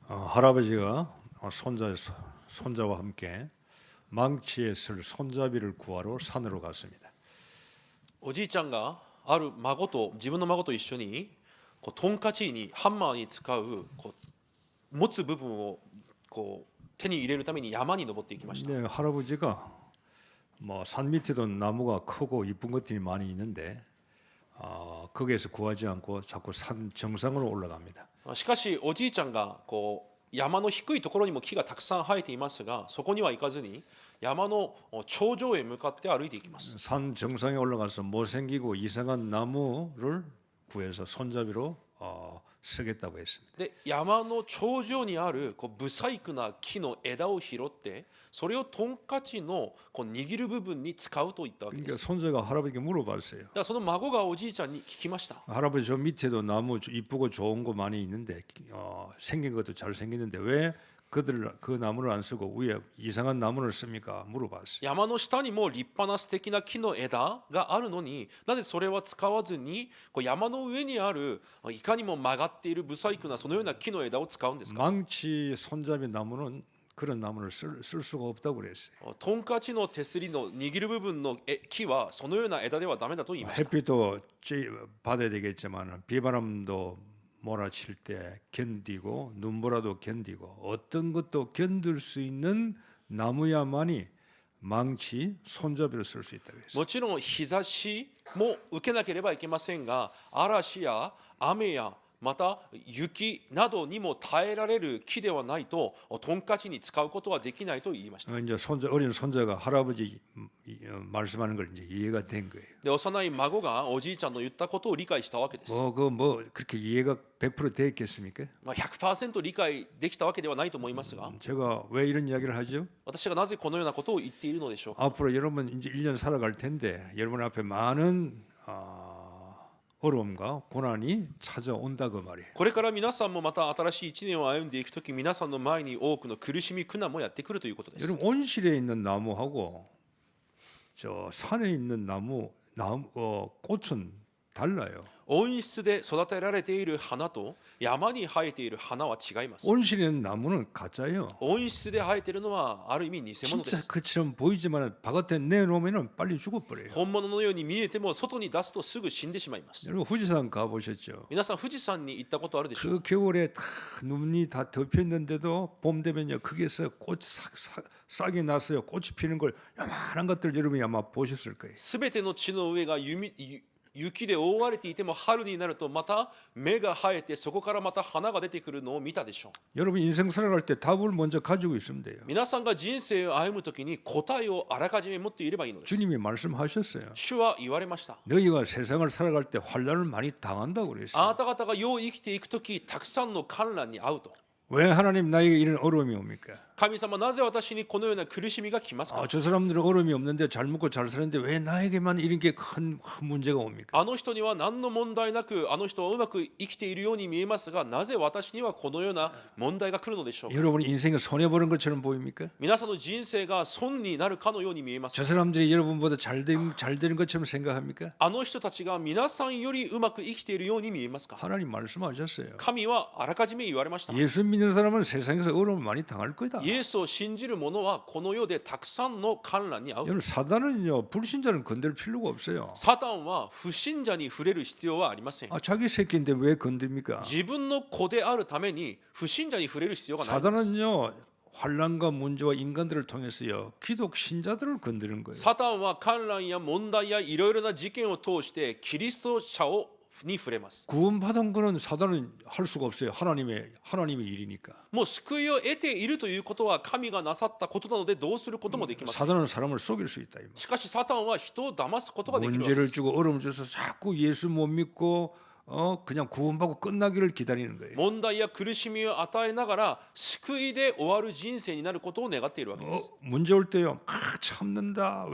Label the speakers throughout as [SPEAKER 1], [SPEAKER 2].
[SPEAKER 1] 할아버지가 손자와 함께 망치에 쓸 손잡이를 구하러 산으로 갔습니다.
[SPEAKER 2] おじいちゃんがある孫と自分の孫と一緒にトンカチにハンマーに使う持つ部分を手に入れるために山に登っていきました。
[SPEAKER 1] 근데 할아버지가 산 밑에도 나무가 크고 이쁜 것들이 많이 있는데 거기에서 구하지 않고 자꾸 산 정상으로 올라갑니다.
[SPEAKER 2] しかしおじいちゃんが山の低いところにも木がたくさん生えていますが、そこには行かずに山の頂上へ向かって歩いていきます。
[SPEAKER 1] 산 정상에 올라가서 못생기고 이상한 나무를 구해서 손잡이로 쓰겠다고 했습니다.
[SPEAKER 2] で山の頂上にある不細工な木の枝を拾ってそれをトンカチの握る部分に使うと言ったわけで
[SPEAKER 1] 그러니까
[SPEAKER 2] す。
[SPEAKER 1] 손자가 할아버지께 물어봤어요.
[SPEAKER 2] だからその孫がおじいちゃんに聞きました。
[SPEAKER 1] 할아버지 저 밑에도 나무 이쁘고 좋은 거 많이 있는데 생긴 것도 잘 생겼는데 왜 그 나무를 안 쓰고 위에 이상한 나무를 씁니까? 물어봤어요.
[SPEAKER 2] 山の下にも立派な素敵な木の枝があるのになぜそれは使わずに山の上にあるいかにも曲がっている不細工なそのような木の枝を使うんですか。
[SPEAKER 1] 망치 손잡이 나무는 그런 나무를 쓸 수가 없다고 그랬어요.
[SPEAKER 2] トンカチの手すりの握る部分の木はそのような枝ではダメだと言いました。
[SPEAKER 1] 햇빛도 받아야 되겠지만 비바람도 몰아칠 때 견디고 눈보라도 견디고 어떤 것도 견딜 수 있는 나무야만이 망치 손잡이로 쓸 수 있다고 했어요.
[SPEAKER 2] もちろん日差しも受けなければいけませんが、嵐や雨やまた雪などにも耐えられる木ではないとトンカチに使うことはできないと言いました。
[SPEAKER 1] 이제 어린 손자가 할아버지 말씀하는 걸 이제 이해가 된 거예요.
[SPEAKER 2] で幼い孫がおじいちゃんの言ったことを理解したわけです。
[SPEAKER 1] 그렇게 이해가 100% 됐겠습니까?
[SPEAKER 2] 100% 理解できたわけではないと思いますが、
[SPEAKER 1] 제가 왜 이런 이야기를 하죠?
[SPEAKER 2] 私がなぜこのようなことを言っているのでしょうか。
[SPEAKER 1] 앞으로 여러분 이제 1년 살아갈 텐데 여러분 앞에 많은 어려움과 고난이 찾아온다 그 말이에요.
[SPEAKER 2] これから皆さんもまた新しい1年を歩んでいくとき、皆さんの前に多くの苦しみ苦難もやってくるということです。
[SPEAKER 1] 여러분 온실에 있는 나무하고 저 산에 있는 꽃은 달라요.
[SPEAKER 2] 温室で育てられている花と山に生えている花は違います。
[SPEAKER 1] 온실에 있는 나무는 가짜예요.
[SPEAKER 2] 温室で生えているのはある意味偽物で
[SPEAKER 1] 진짜
[SPEAKER 2] す。
[SPEAKER 1] 그처럼 보이지만 바깥에 내놓으면 빨리 죽어버려요.
[SPEAKER 2] 本物のように見えても外に出すとすぐ死んでしまいます。
[SPEAKER 1] 여러분 후지산 가보셨죠?
[SPEAKER 2] 皆さん富士山に行ったことあるでしょう。
[SPEAKER 1] 그 겨울에 다 눈이 다 덮였는데도 봄 되면요 거기에서 꽃이 싹이 나서요. 꽃이 피는 걸 요만한 것들 여러분이 아마 보셨을 거예요.
[SPEAKER 2] すべての地の上が雪で覆われていても春になるとまた芽が生えてそこからまた花が出てくるのを見たでしょう。
[SPEAKER 1] 여러분 인생 살아갈 때 답을 먼저 가지고 있으면 돼요.
[SPEAKER 2] 皆さんが人生を歩むときに答えをあらかじめ持っていればいいのです。
[SPEAKER 1] 주님이 말씀하셨어요.
[SPEAKER 2] 主は言われました。
[SPEAKER 1] 너희가 세상을 살아갈 때 환난을 많이 당한다고
[SPEAKER 2] あ
[SPEAKER 1] 그랬어요.
[SPEAKER 2] なた方が世を生きていくときたくさんの観覧に遭うと。
[SPEAKER 1] 왜 하나님 나에게 이런 어려움이 옵니까?
[SPEAKER 2] 神様なぜ私にこのような苦しみが来ますか。
[SPEAKER 1] 저 사람들은 어려움이 없는데 잘 먹고 잘 사는데 왜 나에게만 이런 게 큰 문제가 옵니까?
[SPEAKER 2] あの人には何の問題なくあの人はうまく生きているように見えますが、なぜ私にはこのような問題が来るのでしょうか。
[SPEAKER 1] 여러분 인생에 손해 보는 것처럼 보입니까?
[SPEAKER 2] 皆さんの人生が損になるかのように見えます
[SPEAKER 1] 저
[SPEAKER 2] か。
[SPEAKER 1] 사람들이 여러분보다 잘 되는 것처럼 생각합니까?
[SPEAKER 2] あの人たちが皆さんよりうまく生きているように見えますか。
[SPEAKER 1] 하나님 말씀하셨어요.
[SPEAKER 2] 神はあらかじめ言われました。
[SPEAKER 1] 예수 믿는 사람은 세상에서 어려움을 많이 당할 거다.
[SPEAKER 2] イエスを信じる者はこの世でたくさんの観覧に遭う。
[SPEAKER 1] 여러분 사단은요 불신자는 건들 필요가 없어요.
[SPEAKER 2] サタンは不信者に触れる必要はありません。
[SPEAKER 1] 자기 새끼인데 왜 건듭니까?
[SPEAKER 2] 自分の子であるために不信者に触れる必要がないんです。
[SPEAKER 1] 사단은요 환난과 문제와 인간들을 통해서요 기독 신자들을 건드는 거예요.
[SPEAKER 2] サタンは観覧や問題やいろいろな事件を通してキリスト者に触れます。
[SPEAKER 1] 구원받은 거는 사단은 할 수가 없어요. 하나님의 일이니까.
[SPEAKER 2] もう救いを得ているということは神がなさったことなのでどうすることもできます。
[SPEAKER 1] 사단은 사람을 속일 수 있다.
[SPEAKER 2] しかしサタンは人を騙すことができるわけ
[SPEAKER 1] 문제를
[SPEAKER 2] です。
[SPEAKER 1] 주고 어려움을 줘서 자꾸 예수 못 믿고 그냥 구원받고 끝나기를 기다리는 거예요.
[SPEAKER 2] 問題や苦しみを与えながら救いで終わる人生になることを願っているわけです。
[SPEAKER 1] 문제 올 때요 참는다.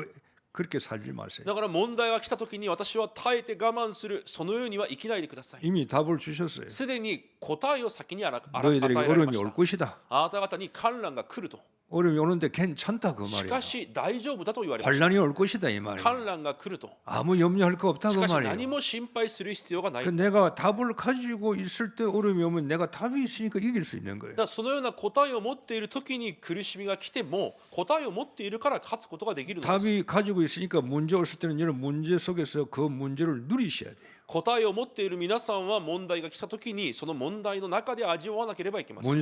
[SPEAKER 1] 그렇게 살지 마세요.
[SPEAKER 2] だから問題が来た時に私は耐えて我慢する、そのようには生きないでください。
[SPEAKER 1] 이미 답을 주셨어요.
[SPEAKER 2] すでに答えを先に与えられ
[SPEAKER 1] 너희들에게
[SPEAKER 2] ま
[SPEAKER 1] 어려움이
[SPEAKER 2] し
[SPEAKER 1] 올
[SPEAKER 2] た。
[SPEAKER 1] 것이다.
[SPEAKER 2] あなた方に観覧が来ると。
[SPEAKER 1] 어려움이 오는데 괜찮다 그
[SPEAKER 2] し
[SPEAKER 1] 말이야.
[SPEAKER 2] かし大丈夫だと言われました
[SPEAKER 1] 환란이 올 것이다 이 말이야.
[SPEAKER 2] 観覧が来ると
[SPEAKER 1] 아무 염려할 거 없다
[SPEAKER 2] し
[SPEAKER 1] 그
[SPEAKER 2] かし
[SPEAKER 1] 말이야.
[SPEAKER 2] 何も心配する必要がない
[SPEAKER 1] 그
[SPEAKER 2] だ
[SPEAKER 1] 내가 답을 가지고 있을 때 어려움이 오면 내가 답이 있으니까 이길 수 있는 거예요.
[SPEAKER 2] からそのような答えを持っている時に苦しみが来ても答えを持っているから勝つことができるのです
[SPEAKER 1] 답이 가지고 있으니까 문제 왔을 때는 여러분 문제 속에서 그 문제를 누리셔야 돼요.
[SPEAKER 2] 答えを持っている皆さんは問題が来た時にその問題の中で味わわなければいけません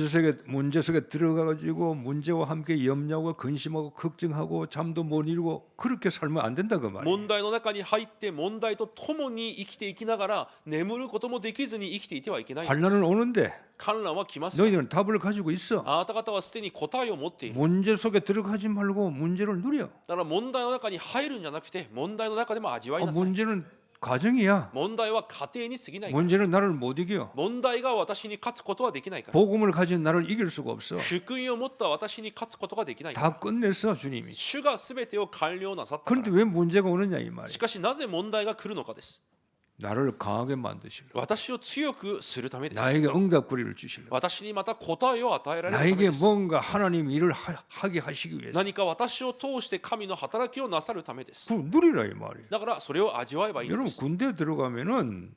[SPEAKER 1] 문제 속에 들어가 가지고 문제와 함께 염려하고 근심하고 걱정하고 잠도 못 이루고 그렇게 살면 안 된다 그 말이에요.
[SPEAKER 2] 問題の中に入って問題と共に生きていきながら眠ることもできずに生きていてはいけないんです
[SPEAKER 1] 환란은 오는데
[SPEAKER 2] 観覧は来ますが
[SPEAKER 1] 너희들은 답을 가지고 있어.
[SPEAKER 2] あなた方はすでに答えを持っている
[SPEAKER 1] 문제 속에 들어가지 말고 문제를 누려.
[SPEAKER 2] だから問題の中に入るんじゃなくて問題の中でも味わいなさい
[SPEAKER 1] 문제는 과정이야.
[SPEAKER 2] 問題は過程に過ぎないから
[SPEAKER 1] 문제는 나를 못 이겨.
[SPEAKER 2] 問題が私に勝つことはできないから
[SPEAKER 1] 복음을 가진 나를 이길 수가 없어.
[SPEAKER 2] 福音を持った私に勝つことができないから
[SPEAKER 1] 다 끝냈어 주님이.
[SPEAKER 2] 主が全てを完了なさったか
[SPEAKER 1] 그런데
[SPEAKER 2] ら
[SPEAKER 1] 왜 문제가 오느냐 이 말이야.
[SPEAKER 2] しかしなぜ問題が来るのかです
[SPEAKER 1] 나를 강하게 만드시려.
[SPEAKER 2] 私を強くするためです
[SPEAKER 1] 나에게 응답거리를 주시려.
[SPEAKER 2] 私にまた答えを与えられるため
[SPEAKER 1] 나에게
[SPEAKER 2] です
[SPEAKER 1] 뭔가 하나님 일을 하게 하시기 위해서.
[SPEAKER 2] 何か私を通して神の働きをなさるためです
[SPEAKER 1] 그 누리라 이 말이에요.
[SPEAKER 2] だからそれを味わえばいいんで
[SPEAKER 1] 여러분
[SPEAKER 2] す
[SPEAKER 1] 군대 들어가면은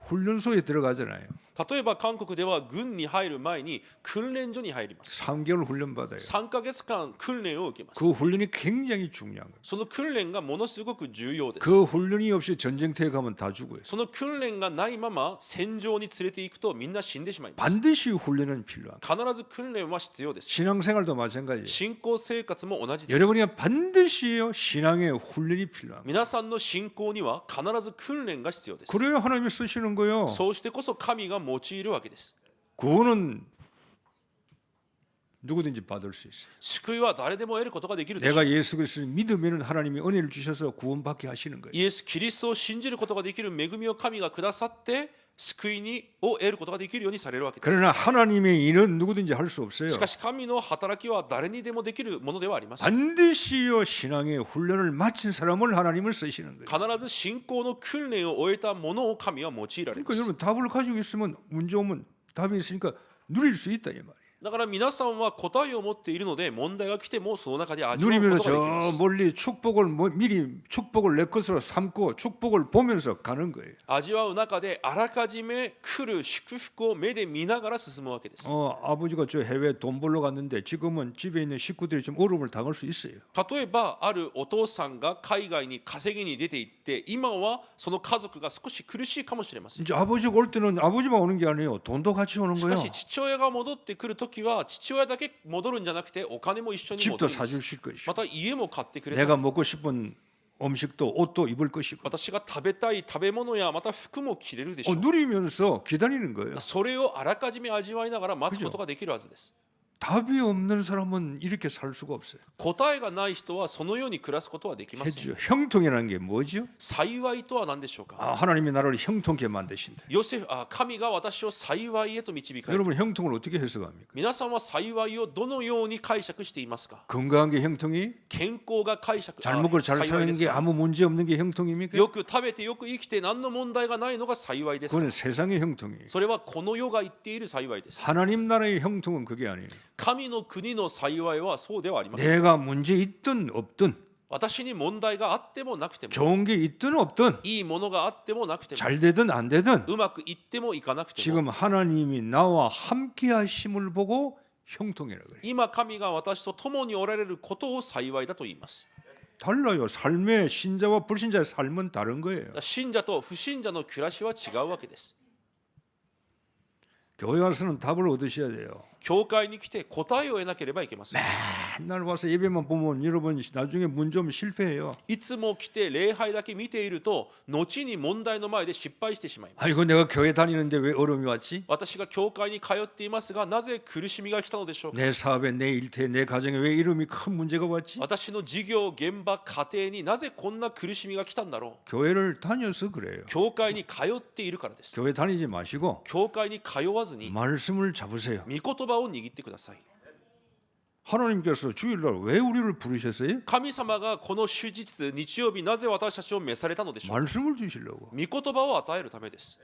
[SPEAKER 1] 훈련소에 들어가잖아요.
[SPEAKER 2] 例えば韓国では軍に入る前に訓練所に入ります
[SPEAKER 1] 3개월 훈련 받아요.
[SPEAKER 2] 3ヶ月間訓練を受けます
[SPEAKER 1] 그 훈련이 굉장히 중요한 거예요.
[SPEAKER 2] その訓練がものすごく重要です
[SPEAKER 1] 그 훈련이 없이 전쟁터에 가면 다 죽어요.
[SPEAKER 2] その訓練がないまま戦場に連れて行くとみんな死んでしまいます
[SPEAKER 1] 반드시 훈련은 필요한 거예요.
[SPEAKER 2] 必ず訓練は必要です
[SPEAKER 1] 신앙생활도 마찬가지예요.
[SPEAKER 2] 信仰生活も同じです
[SPEAKER 1] 여러분이 반드시요 신앙의 훈련이 필요한 거예요.
[SPEAKER 2] 皆さんの信仰には必ず訓練が必要です
[SPEAKER 1] 그래야 하나님이 쓰시는 거예요.
[SPEAKER 2] そうしてこそ神が用いるわけです
[SPEAKER 1] 구원은 누구든지 받을 수 있어요.
[SPEAKER 2] 救いは誰でも得ることができるでしょう
[SPEAKER 1] 내가 예수 그리스도를 믿으면 하나님이 은혜를 주셔서 구원받게 하시는 거예요.
[SPEAKER 2] イエス・キリストを信じることができる恵みを神がくださって救いを得ることができるようにされるわけです
[SPEAKER 1] 그러나 하나님의 일은 누구든지 할 수 없어요.
[SPEAKER 2] しかし神の働きは誰にでもできるものではありません
[SPEAKER 1] 반드시요 신앙의 훈련을 마친 사람을 하나님을 쓰시는 거예요.
[SPEAKER 2] 必ず信仰の訓練を終えたものを神は用いられま
[SPEAKER 1] 그러니까
[SPEAKER 2] す
[SPEAKER 1] 여러분 답을 가지고 있으면 문제 오면 답이 있으니까 누릴 수 있다 이 말이에요.
[SPEAKER 2] だから皆さんは答えを持っているので問題が来てもその中で味わう
[SPEAKER 1] 누리면서
[SPEAKER 2] ことができま
[SPEAKER 1] 저
[SPEAKER 2] す
[SPEAKER 1] 멀리 축복을 미리 축복을 내 것으로 삼고 축복을 보면서 가는 거예요.
[SPEAKER 2] 味わう中であらかじめ来る祝福を目で見ながら進むわけです
[SPEAKER 1] 아버지가 저 해외 돈 벌러 갔는데 지금은 집에 있는 식구들이 좀 어려움을 당할 수 있어요.
[SPEAKER 2] 例えばあるお父さんが海外に稼ぎに出て行って今はその家族が少し苦しいかもしれません
[SPEAKER 1] 이제 아버지가 올 때는 아버지만 오는 게 아니에요. 돈도 같이 오는
[SPEAKER 2] し
[SPEAKER 1] 거예요.
[SPEAKER 2] かし父親が戻ってくるときは父親だけ戻るんじゃなくてお金も一緒に戻
[SPEAKER 1] 집도
[SPEAKER 2] るんです
[SPEAKER 1] 사주실 것이고
[SPEAKER 2] また家も買ってくれた
[SPEAKER 1] 내가 먹고 싶은 음식도 옷도 입을 것이고
[SPEAKER 2] 私が食べたい食べ物やまた服も着れるでしょう
[SPEAKER 1] 누리면서 기다리는 거예요.
[SPEAKER 2] それをあらかじめ味わいながら待つことができるはずです
[SPEAKER 1] 답이 없는 사람은 이렇게 살 수가 없어요.
[SPEAKER 2] 答えがない人はそのように暮らすことはできません
[SPEAKER 1] 해죠. 형통이라는 게 뭐죠?
[SPEAKER 2] 幸いとは何でしょうか
[SPEAKER 1] 하나님이 나를 형통케 만드신다.
[SPEAKER 2] 神が私を幸いへと導かれる
[SPEAKER 1] 여러분 형통을 어떻게 해석합니까?
[SPEAKER 2] 皆さんは幸いをどのように解釈していますか
[SPEAKER 1] 건강한 게 형통이?
[SPEAKER 2] 健康が解釈
[SPEAKER 1] 잘 먹고 잘
[SPEAKER 2] 幸い
[SPEAKER 1] 사는
[SPEAKER 2] です
[SPEAKER 1] 게
[SPEAKER 2] か
[SPEAKER 1] 아무 문제 없는 게 형통입니까?
[SPEAKER 2] よく食べてよく生きて何の問題がないのが幸いですか
[SPEAKER 1] 그건 세상의 형통이에요.
[SPEAKER 2] それはこの世が言っている幸いです
[SPEAKER 1] 하나님 나라의 형통은 그게 아니에요.
[SPEAKER 2] 神の国の幸いはそうではありません
[SPEAKER 1] 내가 문제 있든 없든
[SPEAKER 2] 私に問題があってもなくても
[SPEAKER 1] 좋은 게 있든 없든
[SPEAKER 2] いいものがあってもなくても
[SPEAKER 1] 잘 되든 안 되든
[SPEAKER 2] うまくいってもいかなくても
[SPEAKER 1] 지금 하나님이 나와 함께 하심을 보고 형통이라고 그래요.
[SPEAKER 2] 今神が私と共におられることを幸いだと言います
[SPEAKER 1] 달라요. 삶의 신자와 불신자의 삶은 다른 거예요.
[SPEAKER 2] 信者と不信者の暮らしは違うわけです
[SPEAKER 1] 교회 와서는 답을 얻으셔야 돼요.
[SPEAKER 2] 教会に来て答えを得なければいけません
[SPEAKER 1] 맨날 와서 예배만 보면 여러분 나중에 문제 오면 실패해요.
[SPEAKER 2] いつも来て礼拝だけ見ていると後に問題の前で失敗してしまいます
[SPEAKER 1] 아이고 내가 교회 다니는데 왜 어려움이 왔지?
[SPEAKER 2] 私が教会に通っていますがなぜ苦しみが来たのでしょうか
[SPEAKER 1] 내 사업에 내 일터에 내 가정에 왜 이름이 큰 문제가 왔지?
[SPEAKER 2] 私の事業現場家庭になぜこんな苦しみが来たんだろう
[SPEAKER 1] 교회를 다녀서 그래요.
[SPEAKER 2] 教会に通っているからです
[SPEAKER 1] 교회 다니지 마시고
[SPEAKER 2] 教会に通わずに
[SPEAKER 1] 말씀을 잡으세요.
[SPEAKER 2] 御言葉を握ってください
[SPEAKER 1] 하나님께서 주일날 왜 우리를 부르셨어요?
[SPEAKER 2] 神様がこの主日日曜日なぜ私たちを召されたのでしょう
[SPEAKER 1] 말씀을 주시려고.
[SPEAKER 2] 御言葉を与えるためです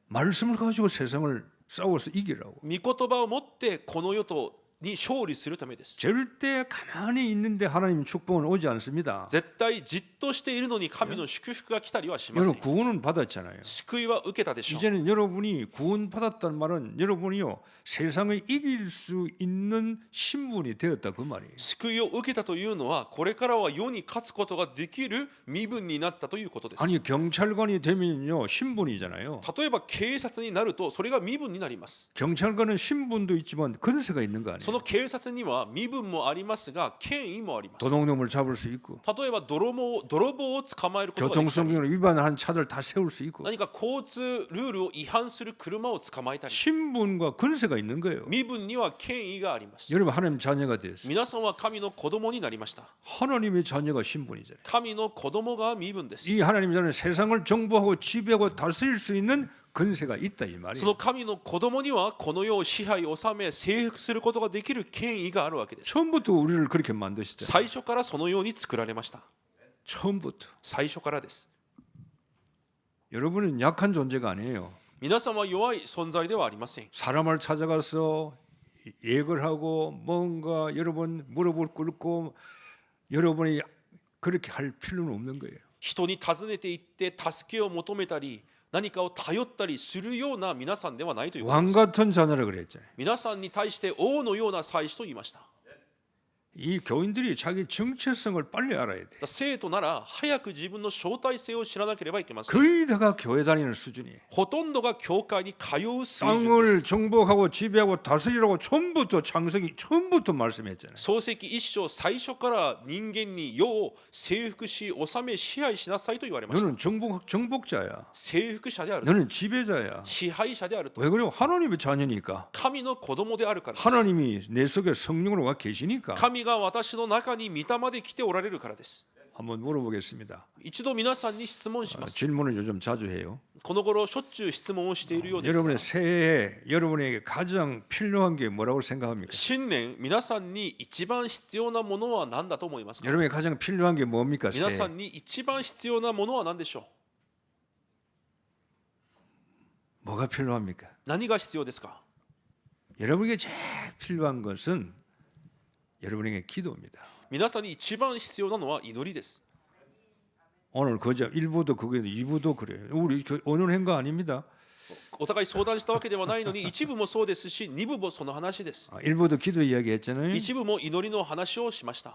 [SPEAKER 1] 말씀을 가지고 세상을 싸워서 이기라고.
[SPEAKER 2] 御言葉を持ってこの世とに勝利するためです。
[SPEAKER 1] 절대 가만히 있는데 하나님 축복은 오지 않습니다.
[SPEAKER 2] 絶対じっとしているのに神の祝福が来たりはしませ
[SPEAKER 1] 여러분
[SPEAKER 2] ん。
[SPEAKER 1] 구원은 받았잖아요.
[SPEAKER 2] 救いは受けたでしょう。
[SPEAKER 1] 이제는 여러분이 구원 받았다는 말은 여러분이요 세상을 이길 수 있는 신분이 되었다 그 말이에요.
[SPEAKER 2] 救いを受けたというのはこれからは世に勝つことができる身分になったということです。
[SPEAKER 1] 아니 경찰관이 되면요 신분이잖아요.
[SPEAKER 2] 例えば警察になるとそれが身分になります。
[SPEAKER 1] 경찰관은 신분도 있지만 권세가 있는 거
[SPEAKER 2] そ
[SPEAKER 1] 아니에요.
[SPEAKER 2] の警察には身分もありますが権威もあります。
[SPEAKER 1] 도둑놈을 잡을 수 있고
[SPEAKER 2] 例えば泥棒を捕まえることができたり、
[SPEAKER 1] 교통성경을 위반한 차들 다 세울 수 있고
[SPEAKER 2] 何か交通ルールを違反する車を捕まえたり、
[SPEAKER 1] 신분과 권세가 있는 거예요.
[SPEAKER 2] 身分には権威があります。
[SPEAKER 1] 여러분 하나님 자녀가 됐어요.
[SPEAKER 2] 皆さんは神の子供になりました。
[SPEAKER 1] 하나님의 자녀가 신분이잖아요.
[SPEAKER 2] 神の子供が身分です。
[SPEAKER 1] 이 하나님의 자녀는 세상을 정복하고 지배하고 다스릴 수 있는 권세가 있다 이
[SPEAKER 2] そ
[SPEAKER 1] 말이에요.
[SPEAKER 2] の神の子供にはこの世を支配治め征服することができる権威があるわけです。
[SPEAKER 1] 처음부터 우리를 그렇게 만드시잖아요.
[SPEAKER 2] 最初からそのように作られました。
[SPEAKER 1] 처음부터.
[SPEAKER 2] 最初からです。
[SPEAKER 1] 여러분은 약한 존재가 아니에요.
[SPEAKER 2] 皆さんは弱い存在ではありません。
[SPEAKER 1] 사람을 찾아가서 예걸 하고 뭔가 여러분 무릎을 꿇고 여러분이 그렇게 할 필요는 없는 거예요.
[SPEAKER 2] 人に尋ねていって助けを求めたり何かを頼ったりするような皆さんではないということ
[SPEAKER 1] 왕
[SPEAKER 2] です。
[SPEAKER 1] 같은 자녀라 그랬잖아요.
[SPEAKER 2] 皆さんに対して王のような祭司と言いました。
[SPEAKER 1] 이 교인들이 자기 정체성을 빨리 알아야 돼.
[SPEAKER 2] 生徒なら早く自分の招待性を知らなければいけません。
[SPEAKER 1] 거의 다가 교회 다니는 수준이에요.
[SPEAKER 2] ほとんどが教会に通う水準で
[SPEAKER 1] 땅을
[SPEAKER 2] す。
[SPEAKER 1] 정복하고 지배하고 다스리라고 처음부터 창세기 처음부터 말씀했잖아요.
[SPEAKER 2] 創世記一章最初から人間に世を征服し治め支配しなさいと言われました。
[SPEAKER 1] 너는 정복자야.
[SPEAKER 2] 征服者であると、
[SPEAKER 1] 너는 지배자야.
[SPEAKER 2] 支配者であると、
[SPEAKER 1] 왜 그래요? 하나님의 자녀니까.
[SPEAKER 2] 神の子供であるからです。
[SPEAKER 1] 하나님이 내 속에 성령으로 와 계시니까.
[SPEAKER 2] 神が私の中に御霊で来ておられるからです。
[SPEAKER 1] 한번 물어보겠습니다.
[SPEAKER 2] 一度皆さんに質問します。
[SPEAKER 1] 질문을 요즘 자주 해요.
[SPEAKER 2] この頃しょっちゅう質問をしているようですが、
[SPEAKER 1] 여러분의 새해에 여러분에게 가장 필요한 게 뭐라고 생각합니까?
[SPEAKER 2] 新年皆さんに一番必要なものは何だと思いますか？
[SPEAKER 1] 여러분에게 가장 필요한 게 뭡니까?
[SPEAKER 2] 皆さ
[SPEAKER 1] 새해.
[SPEAKER 2] んに一番必要なものは何でしょう？
[SPEAKER 1] 뭐가 필요합니까?
[SPEAKER 2] 何が必要ですか？
[SPEAKER 1] 여러분에게 제일 필요한 것은 여러분에게 기도입니다.
[SPEAKER 2] 皆さんに一番必要なのは祈りです。
[SPEAKER 1] 오늘 그저 1부도 그게 2부도 그래요. 우리 오늘 한 거 아닙니다.
[SPEAKER 2] お互い相談したわけではないのに一部もそうですし二部もその話です。
[SPEAKER 1] 1부도 기도 이야기 했잖아요.
[SPEAKER 2] 一部も祈りの話をしました。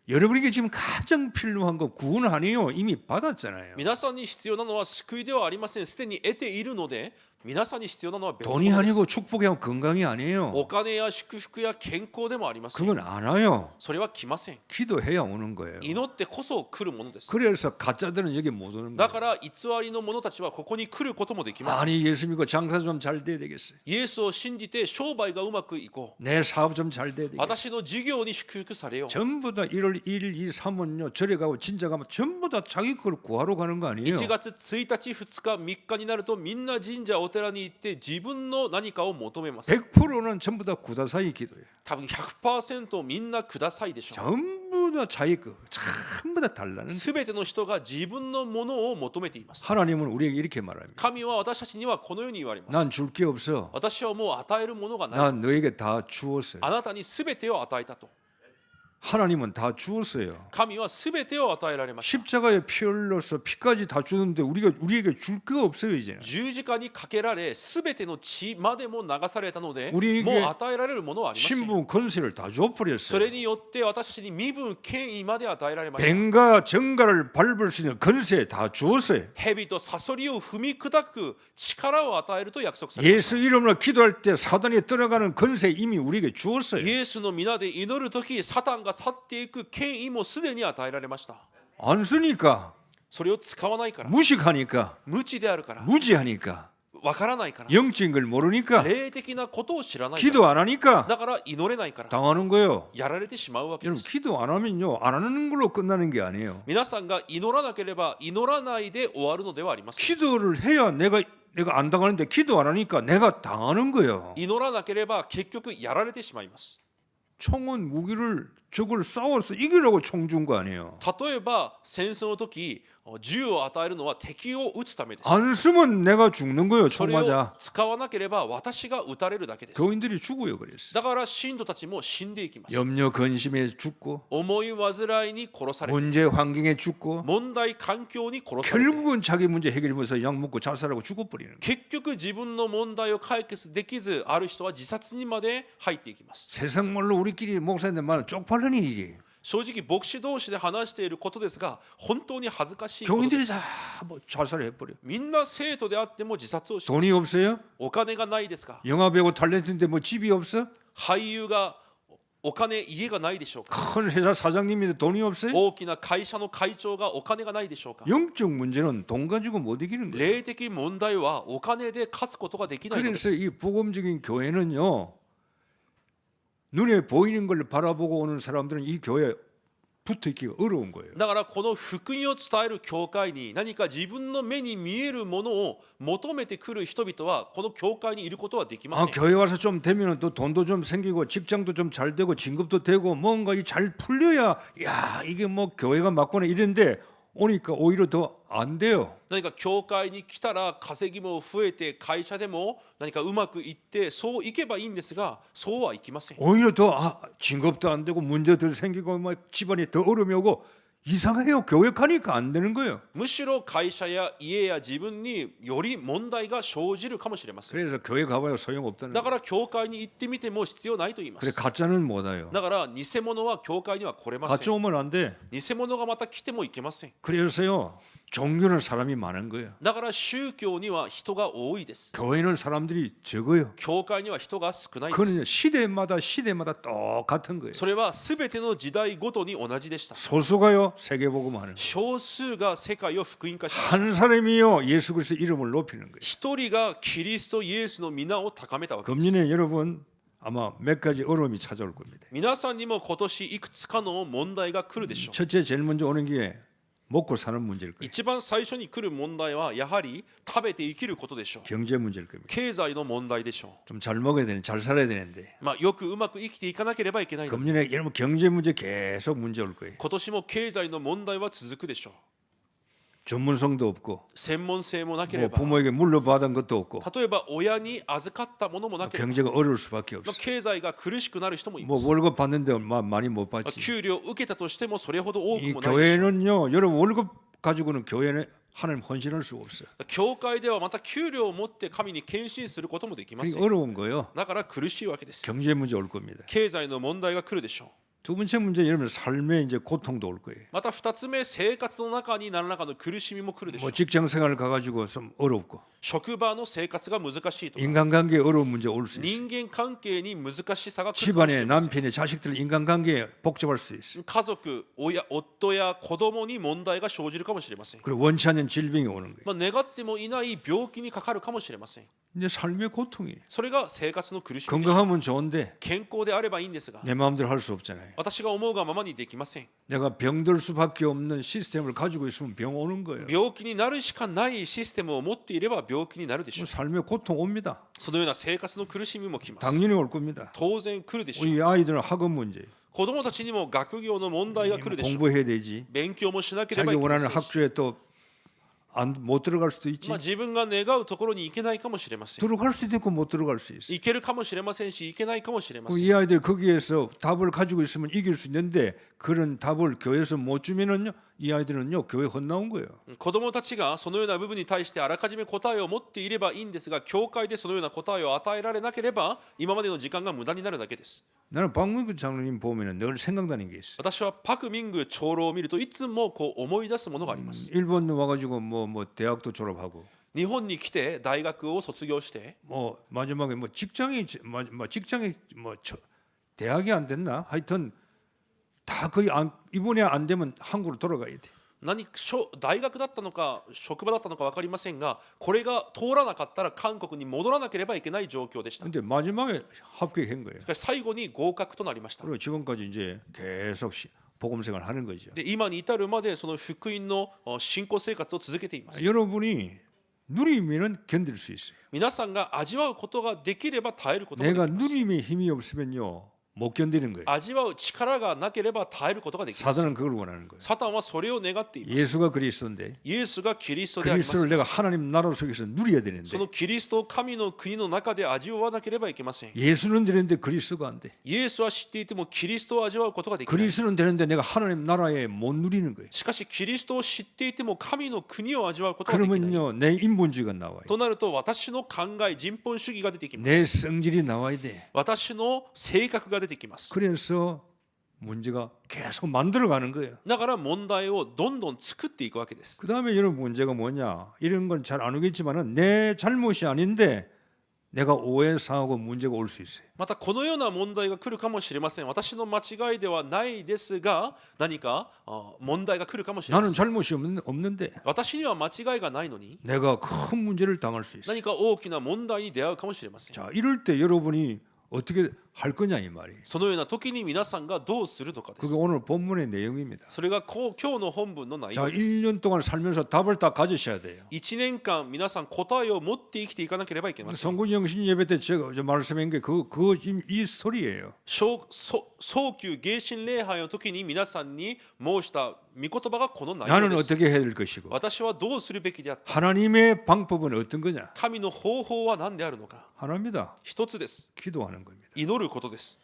[SPEAKER 1] 여러분에게 지금 가장 필요한 거 구원 아니에요. 이미 받았잖아요.
[SPEAKER 2] 皆さんに必要なのは救いではありません。すでに得ているので、皆さんに必要なのは別のも
[SPEAKER 1] 돈이
[SPEAKER 2] のです。
[SPEAKER 1] 아니고 축복이 아니고 건강이 아니에요.
[SPEAKER 2] お金や祝福や健康でもありません。
[SPEAKER 1] 그건 안 와요.
[SPEAKER 2] それは来ません。
[SPEAKER 1] 기도해야 오는 거예요.
[SPEAKER 2] 祈ってこそ来るものです。
[SPEAKER 1] 그래서 가짜들은 여기 못 오는
[SPEAKER 2] だ
[SPEAKER 1] 거예요.
[SPEAKER 2] から偽りの者たちはここに来ることもできます。
[SPEAKER 1] 아니 예수 믿고 장사 좀 잘 돼야 되겠어요.
[SPEAKER 2] イエスを信じて商売がうまくいこう。
[SPEAKER 1] 내 사업 좀 잘 돼야 되겠어요.
[SPEAKER 2] 私の事業に祝福されよう。
[SPEAKER 1] 전부 다 1월 1일, 2, 3은요 절에 가고 진짜 가면 전부 다 자기 걸 구하러 가는 거 아니에요.
[SPEAKER 2] 1月1日、2日、3日になるとみんな神社お寺に行って自分の何かを求めます。
[SPEAKER 1] 100%는 전부 다 구다사이 기도예요.
[SPEAKER 2] 多分 100% みんなくださいでしょう。
[SPEAKER 1] 전부 다 자기 거 전부 다 달라는.
[SPEAKER 2] すべての人が自分のものを求めています。
[SPEAKER 1] 하나님은 우리에게 이렇게 말합니다.
[SPEAKER 2] 神は私たちにはこのように言われます。
[SPEAKER 1] 난 줄 게 없어.
[SPEAKER 2] 私はもう与えるものがない。
[SPEAKER 1] 난 너에게 다 주었어요.
[SPEAKER 2] あなたにすべてを与えたと。
[SPEAKER 1] 하나님은 다 주었어요.
[SPEAKER 2] 神はすべてを与えられました。
[SPEAKER 1] 십자가에 피 흘려서 피까지 다 주는데 우리에게 줄 게 없어요 이제는.
[SPEAKER 2] 十字架にかけられ、すべての血までも流されたので、
[SPEAKER 1] 우리에게
[SPEAKER 2] もう与えられるものはありません。
[SPEAKER 1] 신분 권세를 다
[SPEAKER 2] そ
[SPEAKER 1] 줘버렸어요.
[SPEAKER 2] れによって私たちに身分権威まで与えられました。
[SPEAKER 1] 뱀과 정갈을 밟을 수 있는 권세 다 주었어요.
[SPEAKER 2] 蛇とサソリを踏み砕く力を与えると約束されました。
[SPEAKER 1] 예수 이름으로 기도할 때 사단이 떠나가는 권세 이미 우리에게 주었어요.
[SPEAKER 2] イエスの皆で祈るとき、サタンが去っていく権威もすでに与えられました。
[SPEAKER 1] 안 쓰니까
[SPEAKER 2] それを使わないから、
[SPEAKER 1] 무식하니까
[SPEAKER 2] 無知であるから、
[SPEAKER 1] 무지하니까
[SPEAKER 2] わからないから、
[SPEAKER 1] 영적인 걸 모르니까
[SPEAKER 2] 霊的なことを知らないから、
[SPEAKER 1] 기도 안 하니까
[SPEAKER 2] だから祈れないから、
[SPEAKER 1] 당하는 거예요.
[SPEAKER 2] やられてしまうわけで
[SPEAKER 1] 여러분
[SPEAKER 2] す。
[SPEAKER 1] 기도 안 하면요 안 하는 걸로 끝나는 게 아니에요.
[SPEAKER 2] 皆さんが祈らなければ祈らないで終わるのではありません。
[SPEAKER 1] 기도를 해야 내가 안 당하는데 기도 안 하니까 내가 당하는 거예요.
[SPEAKER 2] 祈らなければ結局やられてしまいます。
[SPEAKER 1] 총은 무기를 적을 싸워서 이기려고 총 준 거 아니에요.
[SPEAKER 2] 例えば戦争の時銃を与えるのは敵を撃つためです。
[SPEAKER 1] 안 쓰면 내가 죽는 거예요.
[SPEAKER 2] そ
[SPEAKER 1] 총
[SPEAKER 2] れを
[SPEAKER 1] 맞아.
[SPEAKER 2] 使わなければ私が撃たれるだけです。
[SPEAKER 1] 교인들이 죽어요. 그랬어.
[SPEAKER 2] だから信徒たちも死んでいきます。
[SPEAKER 1] 염려 근심에 죽고
[SPEAKER 2] 思い煩いに殺されて、
[SPEAKER 1] 문제 환경에 죽고
[SPEAKER 2] 問題環境に殺されて、
[SPEAKER 1] 결국은 자기 문제 해결하면서 약 먹고 자살하고 죽어버리는 거예요.
[SPEAKER 2] 結局自分の問題を解決できず、ある人は自殺にまで入っていきます。
[SPEAKER 1] 세상 말로 우리끼리 목사님들 말은 쪽팔린 일이지.
[SPEAKER 2] 正直牧師同士で話していることですが、本当に恥ずかしいことで
[SPEAKER 1] 교인들이
[SPEAKER 2] す。
[SPEAKER 1] 다 뭐 자살해 버려.
[SPEAKER 2] みんな生徒であっても自殺をします。
[SPEAKER 1] 돈이 없어요?
[SPEAKER 2] お金がないですか？
[SPEAKER 1] 영화 배우 탤런트인데 뭐 집이 없어?
[SPEAKER 2] 俳優がお金、家がないでしょうか？
[SPEAKER 1] 큰 회사 사장님인데 돈이 없어요?
[SPEAKER 2] 大きな会社の会長がお金がないでしょうか？
[SPEAKER 1] 영적 문제는 돈 가지고 못 이기는 거예요.
[SPEAKER 2] 霊的問題はお金で勝つことができないので
[SPEAKER 1] 그래서
[SPEAKER 2] す。
[SPEAKER 1] 이 복음적인 교회는요, 눈에 보이는 걸 바라보고 오는 사람들은 이 교회에 붙어 있기가 어려운 거예요.
[SPEAKER 2] だからこの福音を伝える教会に何か自分の目に見えるものを求めてくる人々はこの教会にいることはできませ
[SPEAKER 1] 아,
[SPEAKER 2] ん。
[SPEAKER 1] 교회 와서 좀 되면 또 돈도 좀 생기고 직장도 좀 잘 되고 진급도 되고 뭔가 이 잘 풀려야 야 이게 뭐 교회가 맞구나 이랬는데 오니까 오히려 더 안 돼요.
[SPEAKER 2] 何か教会に来たら稼ぎも増えて会社でも何かうまくいってそういけばいいんですが、そうはいきません。
[SPEAKER 1] 오히려 더 진급도 안 되고 문제 더 생기고 뭐 집안이 더 어려움이 오고 이상해요. 교회 가니까 안 되는 거예요.
[SPEAKER 2] むしろ会社や家や自分により問題が生じるかもしれません。
[SPEAKER 1] 그래서 교회 가봐야 소용없다는
[SPEAKER 2] だ
[SPEAKER 1] 거예요.
[SPEAKER 2] から教会に行ってみても必要ないと言いま
[SPEAKER 1] 그래
[SPEAKER 2] す。
[SPEAKER 1] 가짜는 못 와요.
[SPEAKER 2] だから偽物は教会には来れませ
[SPEAKER 1] 가짜
[SPEAKER 2] ん。
[SPEAKER 1] 오면 안 돼.
[SPEAKER 2] 偽物がまた来てもいけません。
[SPEAKER 1] 그래서요. 종교는 사람이 많은 거예요.
[SPEAKER 2] だから宗教には人が多いです。
[SPEAKER 1] 교회는 사람들이 적어요.
[SPEAKER 2] 教会には人が少ないで
[SPEAKER 1] 그거는
[SPEAKER 2] す。
[SPEAKER 1] 시대마다 똑같은 거예요.
[SPEAKER 2] それはすべての時代ごとに同じでした。
[SPEAKER 1] 소수가요 세계복음하는 거예요.
[SPEAKER 2] 少数が世界を福音化しました。
[SPEAKER 1] 한 사람이요 예수 그리스도 이름을 높이는 거예요.
[SPEAKER 2] 一人がキリストイエスの皆を高めたわけです。
[SPEAKER 1] 금년에 여러분 아마 몇 가지 어려움이 찾아올 겁니다.
[SPEAKER 2] 皆さんにも今年いくつかの問題が来るでしょう。
[SPEAKER 1] 첫째 제일 먼저 오는 게 먹고 사는 문제일 거예요.
[SPEAKER 2] 一番最初に来る問題はやはり食べて生きることでしょう。
[SPEAKER 1] 경제 문제일 겁니다.
[SPEAKER 2] 経済の問題でしょ
[SPEAKER 1] 좀 잘 먹어야 되는, 잘 살아야 되는데
[SPEAKER 2] う。よくうまく生きていかなければいけないので、
[SPEAKER 1] 금년에 여러분 경제 문제 계속 문제 올 거예요.
[SPEAKER 2] 今年も経済の問題は続くでしょう。
[SPEAKER 1] 전문성도 없고
[SPEAKER 2] 専門性もなけ
[SPEAKER 1] 뭐
[SPEAKER 2] れば、
[SPEAKER 1] 부모에게 물려받은 것도 없고
[SPEAKER 2] 例えば親に預かったものもなければ、
[SPEAKER 1] 경제가 어려울 수밖에 없어.
[SPEAKER 2] 経済が苦しくなる人もいま
[SPEAKER 1] 뭐
[SPEAKER 2] す。
[SPEAKER 1] 월급 받는데 많이 못 받지.
[SPEAKER 2] 給料を受けたとしてもそれほど多く
[SPEAKER 1] 이
[SPEAKER 2] もないでしょう。
[SPEAKER 1] 교회는요 여러분 월급 가지고는 교회는 하나님 헌신할 수가 없어요.
[SPEAKER 2] 教会ではまた給料を持って神に献身することもできませ
[SPEAKER 1] 그게
[SPEAKER 2] ん。
[SPEAKER 1] 어려운 거예요.
[SPEAKER 2] だから苦しいわけです。
[SPEAKER 1] 경제 문제 올 겁니다.
[SPEAKER 2] 経済の問題が来るでしょう。
[SPEAKER 1] 두 번째 문제 여러분 삶의 이제 고통도 올 거예요.
[SPEAKER 2] また2つ目、生活の中に何らかの苦しみも来るでしょ
[SPEAKER 1] 뭐
[SPEAKER 2] う。
[SPEAKER 1] 직장 생활을 가가지고 좀 어렵고
[SPEAKER 2] 職場の生活が難しいとか、
[SPEAKER 1] 인간관계에 어려운 문제 올 수 있어요.
[SPEAKER 2] 人間関係に難しさが来るかもし
[SPEAKER 1] 집안에
[SPEAKER 2] れません。
[SPEAKER 1] 남편이 자식들 인간관계에 복잡할 수 있어요.
[SPEAKER 2] 家族、夫や子供に問題が生じるかもしれません。
[SPEAKER 1] 그리고 원치 않는 질병이 오는 거예요.
[SPEAKER 2] 願ってもいない病気にかかるかもしれません。
[SPEAKER 1] 이제 삶의 고통이에요.
[SPEAKER 2] それが生活の苦しみです。
[SPEAKER 1] 건강하면 좋은데
[SPEAKER 2] 健康であればいいんですが、
[SPEAKER 1] 내 마음대로 할 수 없잖아요.
[SPEAKER 2] 私が思うがままにできません。
[SPEAKER 1] 내가 병들 수밖에 없는 시스템을 가지고 있으면 병 오는 거예요.
[SPEAKER 2] 病気になるしかないシステムを持っていれば病気になるでしょう。
[SPEAKER 1] 삶의 고통 옵니다.
[SPEAKER 2] そのような生活の苦しみも来ます。
[SPEAKER 1] 당연히 올 겁니다.
[SPEAKER 2] 当然来るでしょう。
[SPEAKER 1] 우리 아이들은 학업 문제,
[SPEAKER 2] 子供たちにも学業の問題が来るでしょう。
[SPEAKER 1] 공부해야 되지.
[SPEAKER 2] 勉強もしなければ
[SPEAKER 1] 자기
[SPEAKER 2] いけませ
[SPEAKER 1] 원하는
[SPEAKER 2] んし、
[SPEAKER 1] 학교에 또 못 들어갈 수도 있지.
[SPEAKER 2] 自分が願うところに行けないかもしれません。
[SPEAKER 1] 들어갈 수도 있고 못 들어갈 수 있어.
[SPEAKER 2] 行けるかもしれませんし、行けないかもしれません。
[SPEAKER 1] 이 아이들 거기에서 답을 가지고 있으면 이길 수 있는데 그런 답을 교회에서 못 주면은요, 이 아이들은요 교회 헛나온 거예요.
[SPEAKER 2] 子供たちがそのような部分に対してあらかじめ答えを持っていればいいんですが、教会でそのような答えを与えられなければ今までの時間が無駄になるだけです。
[SPEAKER 1] 나는 박문근 장로님 보면은 늘 생각나는 게 있어.
[SPEAKER 2] 私はパク・ミング長老を見るといつも思い出すものがあります。
[SPEAKER 1] 일본 와가지고 뭐 대학도 졸업하고
[SPEAKER 2] 日本に来て大学を卒業して、
[SPEAKER 1] 뭐 마지막에 뭐 직장이 대학이 안 됐나? 하여튼 다 거의 이번에 안 되면 한국으로 돌아가야 돼.
[SPEAKER 2] 大学だったのか職場だったのか分かりませんが、これが通らなかったら韓国に戻らなければいけない状況でした。
[SPEAKER 1] 근데 마지막에 합격한 거예요.
[SPEAKER 2] しかし最後に合格となりました。
[SPEAKER 1] 그리고 지금까지 이제 계속 복음 생활 하는 거죠.
[SPEAKER 2] で今に至るまでその福音の信仰生活を続けています。
[SPEAKER 1] 여러분이 누리면은 견딜 수 있어요.
[SPEAKER 2] 皆さんが味わうことができれば耐えることがで
[SPEAKER 1] 내가
[SPEAKER 2] きます。
[SPEAKER 1] 누림의 힘이 없으면요 못 견디는 거예요.
[SPEAKER 2] 味わう力がなければ耐えることができません。
[SPEAKER 1] 사단은 그걸 원하는 거예요.
[SPEAKER 2] サタンはそれを願っています。
[SPEAKER 1] 예수가 그리스도인데
[SPEAKER 2] イエスがキリストであります。
[SPEAKER 1] 그리스도를 내가 하나님 나라 속에서 누려야 되는데
[SPEAKER 2] そのキリストを神の国の中で味わわなければいけません。
[SPEAKER 1] 예수는 되는데 그리스도가 안 돼.
[SPEAKER 2] イエスは知っていてもキリストを味わうことができない。
[SPEAKER 1] 그리스도는 되는데 내가 하나님 나라에 못 누리는 거예요.
[SPEAKER 2] しかしキリストを知っていても神の国を味わうことができない。
[SPEAKER 1] 그러면요 내 인본주의가 나와요.
[SPEAKER 2] となると私の考え人本主義が出てきま
[SPEAKER 1] 내
[SPEAKER 2] す。
[SPEAKER 1] 성질이 나와야 돼.
[SPEAKER 2] 私の性格が出てきます。
[SPEAKER 1] 그래서 문제가 계속 만들어가는 거예요.
[SPEAKER 2] だから問題をどんどん作っていくわけです。
[SPEAKER 1] 그 다음에 여러분 문제가 뭐냐? 이런 건 잘 안 오겠지만은 내 잘못이 아닌데 내가 오해 상하고 문제가 올 수 있어요.
[SPEAKER 2] またこのような問題が来るかもしれません。私の間違いではないですが、何か問題が来るかもしれませ
[SPEAKER 1] 나는
[SPEAKER 2] ん。
[SPEAKER 1] 잘못이 없는데
[SPEAKER 2] 私には間違いがないのに
[SPEAKER 1] 내가 큰 문제를 당할 수 있어요.
[SPEAKER 2] 何か大きな問題に出会うかもしれません。
[SPEAKER 1] 자, 이럴 때 여러분이 어떻게 할 거냐 이 말이에요.
[SPEAKER 2] そのような時に皆さんがどうするのかで
[SPEAKER 1] 그게
[SPEAKER 2] す。
[SPEAKER 1] 오늘 본문의 내용입니다.
[SPEAKER 2] それが今日の本文の内
[SPEAKER 1] 자,
[SPEAKER 2] 容です。
[SPEAKER 1] 1년 동안 살면서 답을 다 가지셔야 돼요.
[SPEAKER 2] 1年間皆さん答えを持って生きていかなければいけません。
[SPEAKER 1] 성군 영신 예배 때 제가 말씀한 게 지금 이 스토리예요.
[SPEAKER 2] 早急迎神礼拝の時に皆さんに申した御言葉がこの内容
[SPEAKER 1] 나는
[SPEAKER 2] です。
[SPEAKER 1] 어떻게 해야 될 것이고
[SPEAKER 2] 私はどうするべきであった。
[SPEAKER 1] 하나님의 방법은 어떤 거냐?
[SPEAKER 2] 神の方法は何であるのか。
[SPEAKER 1] 하나입니다.
[SPEAKER 2] 一つです。
[SPEAKER 1] 기도하는 겁니다.
[SPEAKER 2] 祈ることです。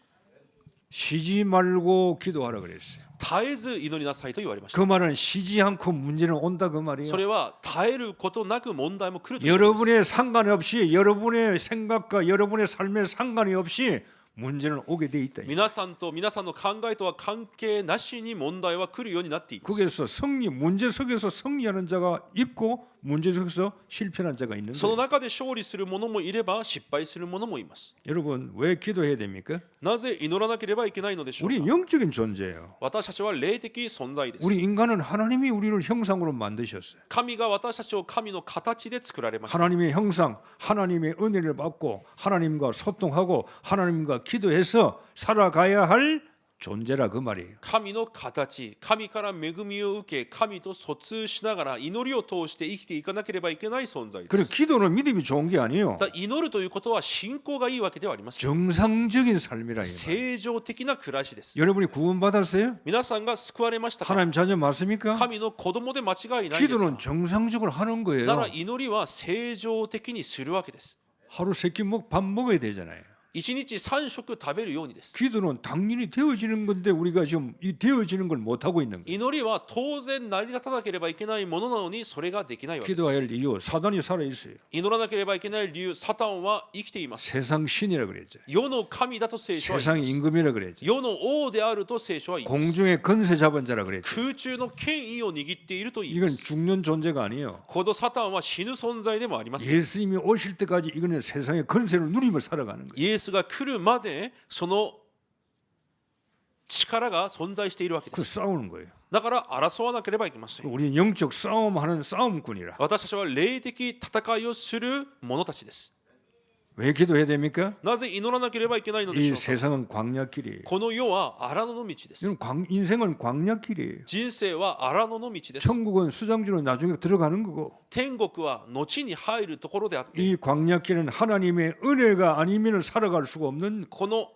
[SPEAKER 1] 쉬지 말고 기도하라 그랬어요.
[SPEAKER 2] 絶えず祈りなさいと言われました。
[SPEAKER 1] 그 말은 쉬지 않고 문제는 온다 그
[SPEAKER 2] そ
[SPEAKER 1] 말이에요.
[SPEAKER 2] れは絶えることなく問題も来るということです。
[SPEAKER 1] 여러분의 상관없이 여러분의 생각과 여러분의 삶에 상관이 없이 문제는 오게 돼 있다.
[SPEAKER 2] 皆さんと皆さんの考えとは関係なしに問題は来るようになっています。
[SPEAKER 1] 거기서 문제 속에서 승리하는 자가 있고 문제 속에서 실패하는 자가 있는
[SPEAKER 2] その
[SPEAKER 1] 거예요.
[SPEAKER 2] 中で勝利する者もいれば失敗する者もいます。
[SPEAKER 1] 여러분 왜 기도해야 됩니까?
[SPEAKER 2] なぜ祈らなければいけないのでしょう
[SPEAKER 1] 우리
[SPEAKER 2] か。
[SPEAKER 1] 영적인 존재예요.
[SPEAKER 2] 私たちは霊的存在です。
[SPEAKER 1] 우리 인간은 하나님이 우리를 형상으로 만드셨어요.
[SPEAKER 2] 神が私たちを神の形で作られました。
[SPEAKER 1] 하나님의 형상, 하나님의 은혜를 받고 하나님과 소통하고 하나님과 기도해서 살아가야 할 존재라 그 말이에요.
[SPEAKER 2] 神の形、神から恵みを受け、神と疎通しながら祈りを通して生きていかなければいけない存在で
[SPEAKER 1] 그리고
[SPEAKER 2] す。
[SPEAKER 1] 기도는 믿음이 좋은 게 아니에요.
[SPEAKER 2] だ祈るということは信仰がいいわけではありません。
[SPEAKER 1] 정상적인 삶이라 이 말이에요.
[SPEAKER 2] 正常的な暮らしです。
[SPEAKER 1] 여러분이 구원받았어요?
[SPEAKER 2] 皆さんが救われましたか。
[SPEAKER 1] 하나님 자녀 맞습니까?
[SPEAKER 2] 神の子供で間違いないですか。
[SPEAKER 1] 기도는 정상적으로 하는
[SPEAKER 2] な
[SPEAKER 1] 거예요.
[SPEAKER 2] ら祈りは正常的にするわけです。
[SPEAKER 1] 하루 세끼 밥 먹어야 되잖아요.
[SPEAKER 2] 1日3食食べるようにです。
[SPEAKER 1] 기도는 당연히 되어지는 건데 우리가 지금 이 되어지는 걸 못 하고 있는 거예요.
[SPEAKER 2] 祈りは当然成り立たなければいけないものなのにそれができないわけです。
[SPEAKER 1] 기도해야 할 이유 사단이 살아 있어요.
[SPEAKER 2] 祈らなければいけない理由、サタンは生きています。
[SPEAKER 1] 세상 신이라 그랬죠.
[SPEAKER 2] 世の神だと聖書は言
[SPEAKER 1] 세상
[SPEAKER 2] います。
[SPEAKER 1] 임금이라 그랬죠.
[SPEAKER 2] 世の王であると聖書は言います。
[SPEAKER 1] 공중의 건세 잡은 자라 그랬죠.
[SPEAKER 2] 空中の権威を握っていると言い
[SPEAKER 1] 이건
[SPEAKER 2] ます。
[SPEAKER 1] 죽는 존재가 아니에요.
[SPEAKER 2] このサタンは死ぬ存在でもありません。
[SPEAKER 1] 예수님이 오실 때까지 이거는 세상의 건세를 누리며 살아가는 거예요.
[SPEAKER 2] イエスが来るまでその力が存在しているわけで
[SPEAKER 1] 그
[SPEAKER 2] す。
[SPEAKER 1] 싸우는 거예요.
[SPEAKER 2] だから争わなければいけません。
[SPEAKER 1] 우리는 영적 싸움하는 싸움꾼이라.
[SPEAKER 2] 私たちは霊的戦いをする者たちです。
[SPEAKER 1] 왜 기도해야 됩니까?
[SPEAKER 2] なぜ祈らなければいけないので
[SPEAKER 1] 이
[SPEAKER 2] しょうか。
[SPEAKER 1] 세상은 광야길이에요.
[SPEAKER 2] この世は荒野の道です。
[SPEAKER 1] 인생은 광야길이에요.
[SPEAKER 2] 人生は荒野の道です。
[SPEAKER 1] 천국은 수장지로 나중에 들어가는 거고
[SPEAKER 2] 天国は後に入るところであって、
[SPEAKER 1] 이 광야길은 하나님의 은혜가 아니면 살아갈 수가 없는
[SPEAKER 2] この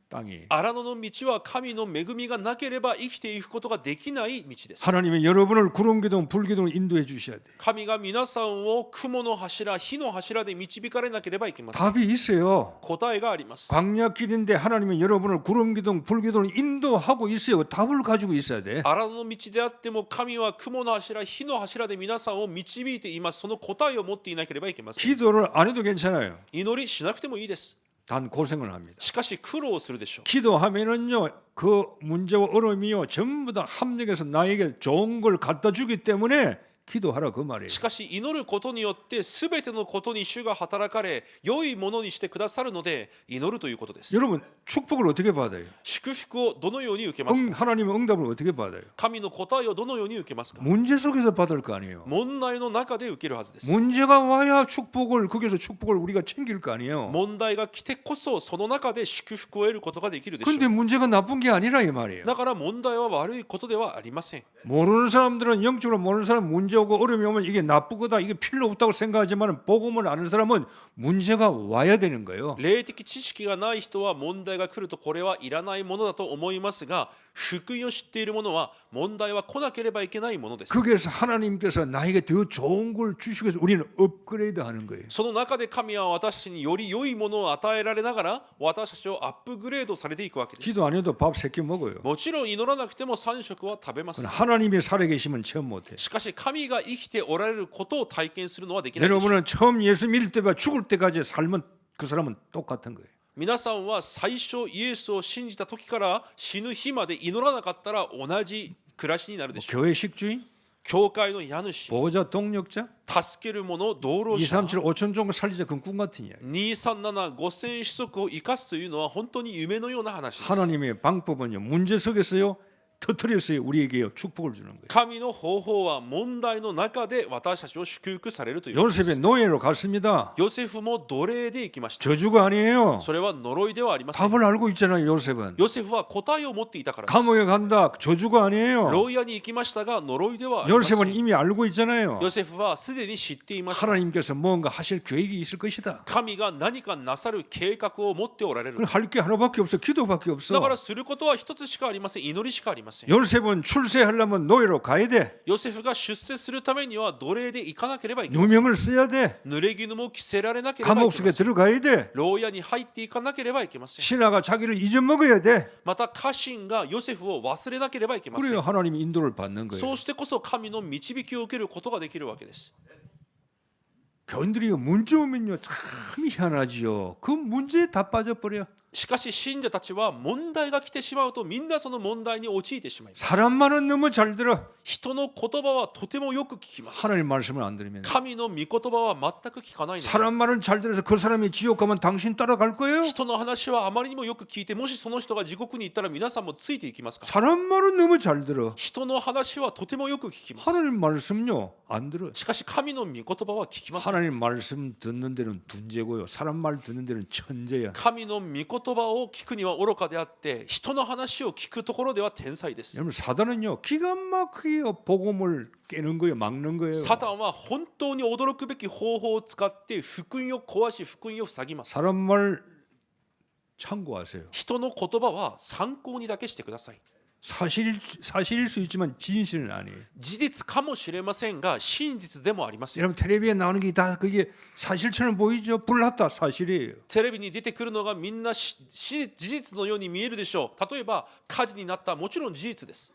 [SPEAKER 1] 땅이에요.
[SPEAKER 2] 荒野の道は神の恵みがなければ生きていくことができない道です。
[SPEAKER 1] 하나님이 여러분을 구름기둥 불기둥으로 인도해 주셔야 돼요.
[SPEAKER 2] 神が皆さんを雲の柱、火の柱で導かれなければいけません。
[SPEAKER 1] 답이 있어요.
[SPEAKER 2] 答えがあります。
[SPEAKER 1] 광야길인데 하나님은 여러분을 구름기둥 불기둥으로 인도하고 있어요. 답을 가지고 있어야 돼.
[SPEAKER 2] 荒野の道であっても神は雲の柱、火の柱で皆さんを導いています。その答えを持っていなければいけません。
[SPEAKER 1] 기도를 안 해도 괜찮아요.
[SPEAKER 2] 祈りしなくてもいいです。
[SPEAKER 1] 단 고생을 합니다.
[SPEAKER 2] しかし苦労するでしょう。
[SPEAKER 1] 기도하면은요 그 문제와 어려움이요 전부 다 합력해서 나에게 좋은 걸 갖다 주기 때문에 기도하라 그 말이에요.
[SPEAKER 2] しかし祈ることによって全てのことに主が働かれ良いものにしてくださるので祈るということです。
[SPEAKER 1] 여러분 축복을 어떻게 받아요?
[SPEAKER 2] 祝福をどのように受けますか。
[SPEAKER 1] 하나님의 응답을 어떻게 받아요?
[SPEAKER 2] 神の答えをどのように受けますか。
[SPEAKER 1] 문제 속에서 받을 거 아니에요.
[SPEAKER 2] 問題の中で受けるはずです。
[SPEAKER 1] 문제가 와야 축복을 거기서 축복을 우리가 챙길 거 아니에요.
[SPEAKER 2] 問題が来てこそその中で祝福を得ることができるでしょう。
[SPEAKER 1] 근데 문제가 나쁜 게 아니라 이 말이에요.
[SPEAKER 2] だから問題は悪いことではありません。
[SPEAKER 1] 모르는 사람들은 영적으로 모르는 사람 문제 오고 어려움이 오면 이게 나쁘거다, 이게 필요 없다고 생각하지만 복음을 아는 사람은 문제가 와야 되는 거예요.
[SPEAKER 2] 霊的知識がない人は問題が来るとこれはいらないものだと思いますが、福音を知っている者は問題は来なければいけないものです。
[SPEAKER 1] 거기에서 하나님께서 나에게 더 좋은 걸 주시기 위해서 우리는 업그레이드하는 거예요.
[SPEAKER 2] その中で神は私たちにより良いものを与えられながら私たちをアップグレードされていくわけです。
[SPEAKER 1] 기도 안 해도 밥 3끼 먹어요.
[SPEAKER 2] もちろん祈らなくても3食は食べます。
[SPEAKER 1] 하나님이 살아계시면 체험 못해.
[SPEAKER 2] しかし神が生きておられることを体験するのはできないでしょう。
[SPEAKER 1] 여러분은 처음 예수 믿을 때와 죽을 때까지 삶은 그 사람은 똑같은 거예요.
[SPEAKER 2] 皆さんは最初イエスを信じた時から死ぬ日まで祈らなかったら同じ暮らしになるでしょう。
[SPEAKER 1] 교회 식주인,
[SPEAKER 2] 教会の家主、
[SPEAKER 1] 보호자, 동력자,
[SPEAKER 2] 助ける者、道路
[SPEAKER 1] 2,
[SPEAKER 2] 者、
[SPEAKER 1] 3, 7, 5천 종을 살리자 그건 꿈 같은 이야기.
[SPEAKER 2] 237、5000子息を生かすというのは本当に夢のような話です。
[SPEAKER 1] 하나님의 방법은요, 문제 속에서요 터뜨렸어요. 우리에게요 축복을 주는 거예요.
[SPEAKER 2] 神の方法は問題の中で私たちを祝福されるということです。
[SPEAKER 1] 요셉의 노예로 갔습니다.
[SPEAKER 2] ヨセフも奴隷で行きました。
[SPEAKER 1] 저주가 아니에요.
[SPEAKER 2] それは呪いではありません。
[SPEAKER 1] 답을 알고 있잖아요. 요셉은
[SPEAKER 2] ヨセフは答えを持っていたからです。
[SPEAKER 1] 감옥에 간다. 저주가 아니에요.
[SPEAKER 2] 牢屋に行きましたが呪いではありません。
[SPEAKER 1] 요셉은 이미 알고 있잖아요.
[SPEAKER 2] ヨセフはすでに知っていました。
[SPEAKER 1] 하나님께서 뭔가 하실 계획이 있을 것이다.
[SPEAKER 2] 神が何かなさる計画を持っておられる。
[SPEAKER 1] 할 게 하나밖에 없어. 기도밖에
[SPEAKER 2] だ
[SPEAKER 1] 없어.
[SPEAKER 2] からすることは一つしかありません。祈りしかありません。
[SPEAKER 1] 요셉은 출세하려면 노예로 가야 돼.
[SPEAKER 2] ヨセフが出世するためには奴隷で行かなければいけません。
[SPEAKER 1] 누명을 써야 돼.
[SPEAKER 2] 濡れ衣も着せられなければい
[SPEAKER 1] 감옥
[SPEAKER 2] け
[SPEAKER 1] 속에
[SPEAKER 2] ません。
[SPEAKER 1] 들어가야 돼.
[SPEAKER 2] 牢屋に入っていかなければいけません。
[SPEAKER 1] 신하가 자기를 잊어먹어야 돼.
[SPEAKER 2] また家臣がヨセフを忘れなければいけません。
[SPEAKER 1] 그래야 하나님이 인도를 받는 거예요.
[SPEAKER 2] そうしてこそ神の導きを受けることができるわけです。
[SPEAKER 1] 교인들이 문제 오면요 참 희한하지요. 그 문제에 다 빠져버려.
[SPEAKER 2] しかし信者たちは問題が来てしまうとみんなその問題に陥ってしまいます。
[SPEAKER 1] 사람 말은 너무 잘 들어.
[SPEAKER 2] 人の言葉はとてもよく聞きます。
[SPEAKER 1] 하나님 말씀을 안 들으면.
[SPEAKER 2] 神の御言葉は全く聞かないので、
[SPEAKER 1] 사람 말은 잘 들어서 그 사람이 지옥 가면 당신 따라갈 거예요?
[SPEAKER 2] 人の話はあまりにもよく聞いて、もしその人が地獄に行ったら皆さんもついていきますか？
[SPEAKER 1] 사람 말은 너무 잘 들어.
[SPEAKER 2] 人の話はとてもよく聞きます。
[SPEAKER 1] 하나님 말씀요 안 들어.
[SPEAKER 2] しかし神の御言葉は聞きます。
[SPEAKER 1] 하나님 말씀 듣는 데는 둔재고요. 사람 말 듣는 데는 천재야.
[SPEAKER 2] 神の御言葉を聞くには愚かであって、人の話を聞くところでは天才です。
[SPEAKER 1] 여러분 사단은요 기가 막히게 복음을 깨는 거예요. 막는 거예요.
[SPEAKER 2] サタンは本当に驚くべき方法を使って福音を壊し福音を塞ぎます。
[SPEAKER 1] 사람 말 참고하세요.
[SPEAKER 2] 人の言葉は参考にだけしてください。
[SPEAKER 1] 사실일 수 있지만 진실은 아니에요.
[SPEAKER 2] 事実かもしれませんが真実でもありません。
[SPEAKER 1] 여러분 텔레비에 나오는 게 다 그게 사실처럼 보이죠? 불났다 사실이에요.
[SPEAKER 2] テレビに出てくるのがみんな事実のように見えるでしょう。例えば火事になった、もちろん事実です。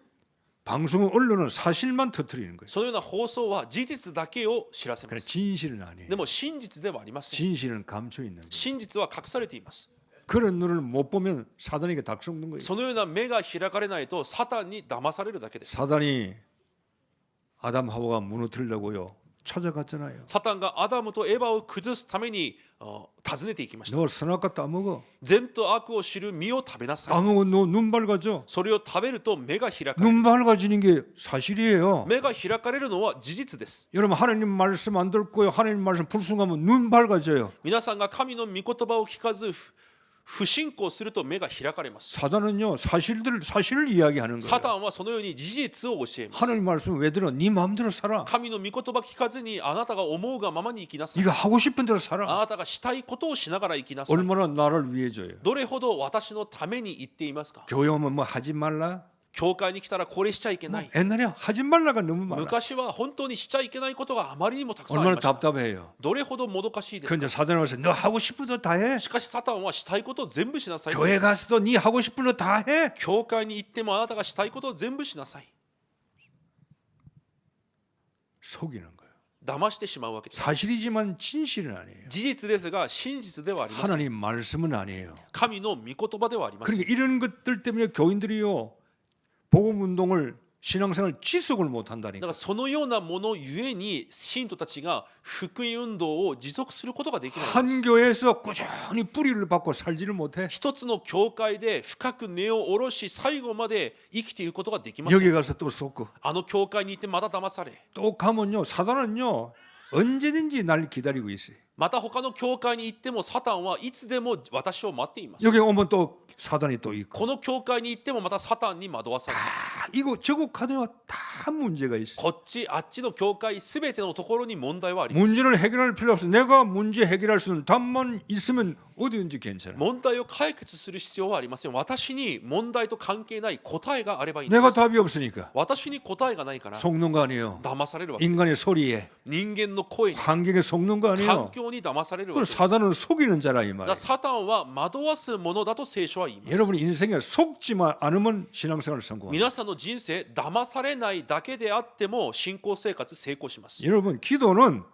[SPEAKER 1] 방송은 언론은 사실만 터뜨리는 거예요.
[SPEAKER 2] そのような放送は事実だけを知らせま
[SPEAKER 1] 그러나
[SPEAKER 2] す。
[SPEAKER 1] 진실은 아니에요.
[SPEAKER 2] でも真実ではありません。
[SPEAKER 1] 진실은 감춰 있는 거예요.
[SPEAKER 2] 真実は隠されています。
[SPEAKER 1] 그런 눈을 못 보면 사단에게 닥속는 거예요.
[SPEAKER 2] そのような目が開かれないとサタンに騙されるだけです。
[SPEAKER 1] 사단이 아담 하와가 무너뜨리려고요 찾아갔잖아요.
[SPEAKER 2] サタンがアダムとエバを崩すために訪ねていきました。
[SPEAKER 1] 너 선악과 따먹어.
[SPEAKER 2] 善と悪を知る実を食べなさい。
[SPEAKER 1] 따먹어 너 눈 밝아져.
[SPEAKER 2] それを食べると目が開かれる。
[SPEAKER 1] 눈 밝아지는 게 사실이에요.
[SPEAKER 2] 目が開かれるのは事実です。
[SPEAKER 1] 여러분 하나님 말씀 안 듣고요. 하나님 말씀 불순하면 눈 밝아져요.
[SPEAKER 2] 皆さんが神の御言葉を聞かず不信仰すると目が開かれます。
[SPEAKER 1] 사단은요 사실을 이야기하는
[SPEAKER 2] サタ
[SPEAKER 1] 거예요.
[SPEAKER 2] ンはそのように事実を教えます。
[SPEAKER 1] 하나님 말씀 왜 들어? 네 마음대로 살아.
[SPEAKER 2] 神の御言葉聞かずにあなたが思うがままに生きなさい。
[SPEAKER 1] 네가 하고 싶은 대로
[SPEAKER 2] あ
[SPEAKER 1] 살아.
[SPEAKER 2] なたがしたいことをしながら生きなさい。
[SPEAKER 1] 얼마나 나를 위해줘요.
[SPEAKER 2] どれほど私のために言っていますか？
[SPEAKER 1] 교회 오면 뭐 하지 말라.
[SPEAKER 2] 教会に来たらこれしちゃいけない。
[SPEAKER 1] 옛날에 하지 말라가 너무 많아.
[SPEAKER 2] 昔は本当にしちゃいけないことがあまりにもたくさんあり
[SPEAKER 1] 얼마나
[SPEAKER 2] ました。
[SPEAKER 1] 답답해요.
[SPEAKER 2] どれほどもどかしいです
[SPEAKER 1] 근데
[SPEAKER 2] か？
[SPEAKER 1] 사단이 와서 너 하고 싶은 거 다 해.
[SPEAKER 2] しかしサタンはしたいことを全部しなさい。
[SPEAKER 1] 교회 가서도 네 하고 싶은 거 다 해.
[SPEAKER 2] 教会に行ってもあなたがしたいことを全部しなさい。
[SPEAKER 1] 속이는 거예요.
[SPEAKER 2] 騙してしまうわけです。
[SPEAKER 1] 사실이지만 진실은 아니에요.
[SPEAKER 2] 事実ですが真実ではありません。
[SPEAKER 1] 하나님 말씀은 아니에요.
[SPEAKER 2] 神の御言葉ではありません。
[SPEAKER 1] 그러니까 이런 것들 때문에 교인들이요 복음 운동을 신앙생활 지속을 못
[SPEAKER 2] だか
[SPEAKER 1] 한다니까.
[SPEAKER 2] らそのようなものゆえに信徒たちが福音運動を持続することができないんです。
[SPEAKER 1] 한 교회에서 꾸준히 뿌리를 받고 살지를 못해.
[SPEAKER 2] 一つの教会で深く根を下ろし最後まで生きていくことができません。
[SPEAKER 1] 여기 가서 또 쏟고
[SPEAKER 2] あの教会に行ってまた騙され、
[SPEAKER 1] 또 가면요 사단은요 언제든지 날 기다리고 있어요.
[SPEAKER 2] また他の教会に行ってもサタンはいつでも私を待っています。
[SPEAKER 1] 여기 오면 또 사단이 또 있고
[SPEAKER 2] この教会に行ってもまたサタンに惑わされ、
[SPEAKER 1] 이거 저거 카드가 다 문제가 있어.
[SPEAKER 2] こっちあっちの教会すべてのところに問題はあります。
[SPEAKER 1] 문제를 해결할 필요 없어. 내가 문제 해결할 수 있는 답만 있으면 어디든지 괜찮아.
[SPEAKER 2] 問題を解決する必要はありません。私に問題と関係ない答えがあればいいんで
[SPEAKER 1] 내가
[SPEAKER 2] す。
[SPEAKER 1] 답이 없으니까
[SPEAKER 2] 私に答えがないから
[SPEAKER 1] 속는 거 아니에요.
[SPEAKER 2] 騙されるわけです。
[SPEAKER 1] 인간의 소리에
[SPEAKER 2] 人間の声に
[SPEAKER 1] 환경에 속는 거
[SPEAKER 2] 環
[SPEAKER 1] 아니에요.
[SPEAKER 2] 境に騙されるわ
[SPEAKER 1] 그걸
[SPEAKER 2] けです。
[SPEAKER 1] 사단을 속이는 자라 이
[SPEAKER 2] だから
[SPEAKER 1] 말이에요.
[SPEAKER 2] サタンは惑わすものだと聖書は言います。
[SPEAKER 1] 여러분 인생에 속지만 않으면 신앙생활 성공합니다.
[SPEAKER 2] 皆さんの人生騙されないだけであっても信仰生活成功します。
[SPEAKER 1] 여러분 기도는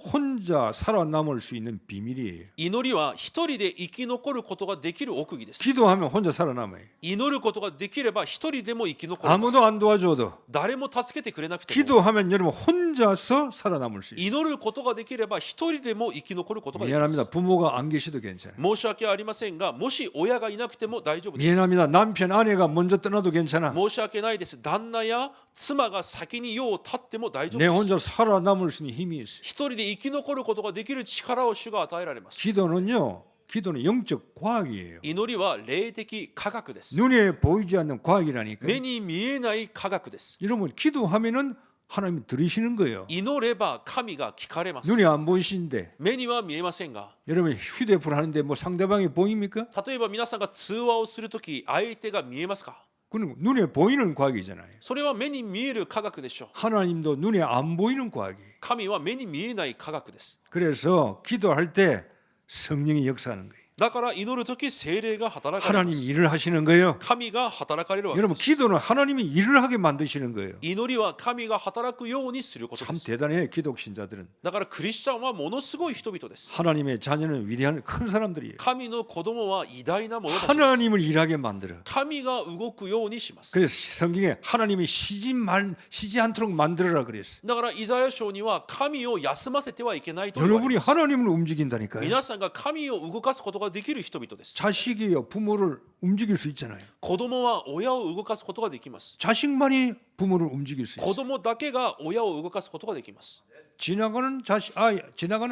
[SPEAKER 1] 혼자 살아남을 수 있는 비밀이에요.
[SPEAKER 2] 祈りは一人で生き残ることができる奥義です。
[SPEAKER 1] 기도하면 혼자 살아남아요.
[SPEAKER 2] 祈ることができれば一人でも生き残れます。
[SPEAKER 1] 아무도 안 도와줘도
[SPEAKER 2] 誰も助けてくれなくても
[SPEAKER 1] 기도하면 여러분 혼자서 살아남을 수 있어요.
[SPEAKER 2] 祈ることができれば一人でも生き残ることができます。
[SPEAKER 1] 미안합니다. 부모가 안 계셔도 괜찮아요.
[SPEAKER 2] 申し訳ありませんが、もし親がいなくても大丈夫です。
[SPEAKER 1] 미안합니다. 남편 아내가 먼저 떠나도 괜찮아.
[SPEAKER 2] 申し訳ないです。旦那や妻が先に世を立っても大丈夫
[SPEAKER 1] 내
[SPEAKER 2] です。
[SPEAKER 1] 혼자 살아남을 수 있는 힘이 있어요.
[SPEAKER 2] 一人で生き残ることができる力を主が与えられます。
[SPEAKER 1] 기도는 영적 과학이에요.
[SPEAKER 2] 祈りは霊的科学です。
[SPEAKER 1] 눈에 보이지 않는 과학이라니까.
[SPEAKER 2] 目に見えない科学です。
[SPEAKER 1] 여러분 기도하면은 하나님이 들으시는 거예요.
[SPEAKER 2] 祈れば神が聞かれます。
[SPEAKER 1] 눈이 안 보이신데
[SPEAKER 2] 目には見えませんが、
[SPEAKER 1] 여러분 휴대폰 하는데 뭐 상대방이 보입니까?
[SPEAKER 2] 例えば皆さんが通話をするとき相手が見えますか？
[SPEAKER 1] 그건 눈에 보이는 과학이잖아요.
[SPEAKER 2] それは目に見える科学でしょう。
[SPEAKER 1] 하나님도 눈에 안 보이는 과학이에요.
[SPEAKER 2] 神は目に見えない科学です。
[SPEAKER 1] 그래서 기도할 때 성령이 역사하는 거예요.
[SPEAKER 2] だから祈るとき聖霊が働かれま
[SPEAKER 1] 하나님이
[SPEAKER 2] す。
[SPEAKER 1] 일을 하시는 거예요.
[SPEAKER 2] 神が働かれるわけ
[SPEAKER 1] 여러분
[SPEAKER 2] です。
[SPEAKER 1] 기도는 하나님이 일을 하게 만드시는 거예요.
[SPEAKER 2] 祈りは神が働くようにすることで
[SPEAKER 1] 참
[SPEAKER 2] す。
[SPEAKER 1] 대단해요. 기독 신자들은.
[SPEAKER 2] だからクリスチャンはものすごい人々です。
[SPEAKER 1] 하나님의 자녀는 위대한 큰 사람들이에요.
[SPEAKER 2] 神の子供は偉大な者たちです。
[SPEAKER 1] 하나님을 일하게 만들어.
[SPEAKER 2] 神が動くようにします。
[SPEAKER 1] 그래서 성경에 하나님이 쉬지 않도록 만들어라 그랬어.
[SPEAKER 2] だからイザヤ書には神を休ませてはいけないと言われ
[SPEAKER 1] 여러분이
[SPEAKER 2] ます。
[SPEAKER 1] 하나님을 움직인다니까요.
[SPEAKER 2] 皆さんが神を動かすことができる人々です。
[SPEAKER 1] 자식이요 부모를 움직일 수 있잖아요.
[SPEAKER 2] 子供は親を動かすことができます。
[SPEAKER 1] 자식만이 부모를 움직일 수
[SPEAKER 2] 子
[SPEAKER 1] 있어요.
[SPEAKER 2] 供だけが親を動かすことができます。
[SPEAKER 1] 지나가는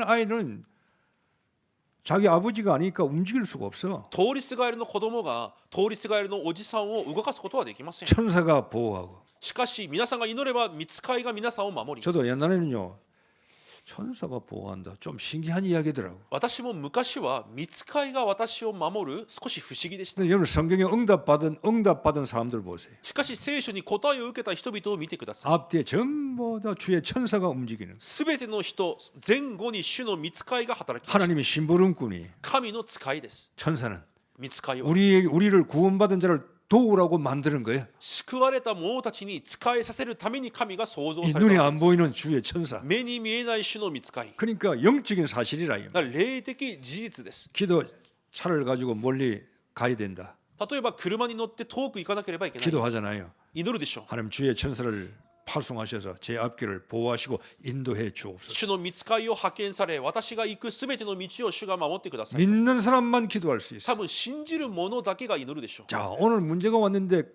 [SPEAKER 1] 아이는 자기 아버지가 아니니까 움직일 수가 없어.
[SPEAKER 2] 通りすがりの子供が通りすがりのおじさんを動かすことはできません。
[SPEAKER 1] 천사가 보호하고.
[SPEAKER 2] しかし皆さんが祈れば御使いが皆さんを守り、
[SPEAKER 1] 저도 옛날에는요 천사가 보호한다. 좀 신기한 이야기더라고.
[SPEAKER 2] 私も昔は御使いが私を守る少し不思議でした。
[SPEAKER 1] 근데 여러분 성경에 응답받은 사람들 보세요.
[SPEAKER 2] しかし聖書に答えを受けた人々を見てください。
[SPEAKER 1] 앞뒤에 전부 다 주의 천사가 움직이는.
[SPEAKER 2] すべての人前後に主の御使いが働きました。
[SPEAKER 1] 하나님의 심부름꾼이
[SPEAKER 2] 神の使いです。
[SPEAKER 1] 천사는
[SPEAKER 2] 御使いは
[SPEAKER 1] 우리를 구원받은 자를 도우라고 만드는 거예요.
[SPEAKER 2] 救われた者たちに使えさせるために神が創造
[SPEAKER 1] 이
[SPEAKER 2] され
[SPEAKER 1] 눈에
[SPEAKER 2] た
[SPEAKER 1] 안
[SPEAKER 2] のです。
[SPEAKER 1] 보이는 주의 천사.
[SPEAKER 2] 目に見えない主の御使い。
[SPEAKER 1] 그러니까 영적인 사실이라. 이
[SPEAKER 2] だから霊的事実です。
[SPEAKER 1] 기도 차를 가지고 멀리 가야 된다.
[SPEAKER 2] 例えば車に乗って遠く行かなければいけない。
[SPEAKER 1] 기도하잖아요.
[SPEAKER 2] 祈るでしょう。
[SPEAKER 1] 하나님 주의 천사를 파송하셔서 제 앞길을 보호하시고 인도해 주옵소서.
[SPEAKER 2] 主の御使いを派遣され、私が行くすべての道を主が守ってください。
[SPEAKER 1] 믿는 사람만 기도할 수
[SPEAKER 2] 多
[SPEAKER 1] 있어요.
[SPEAKER 2] 分信じる者だけが祈るでしょう。
[SPEAKER 1] 자, 오늘 문제가 왔는데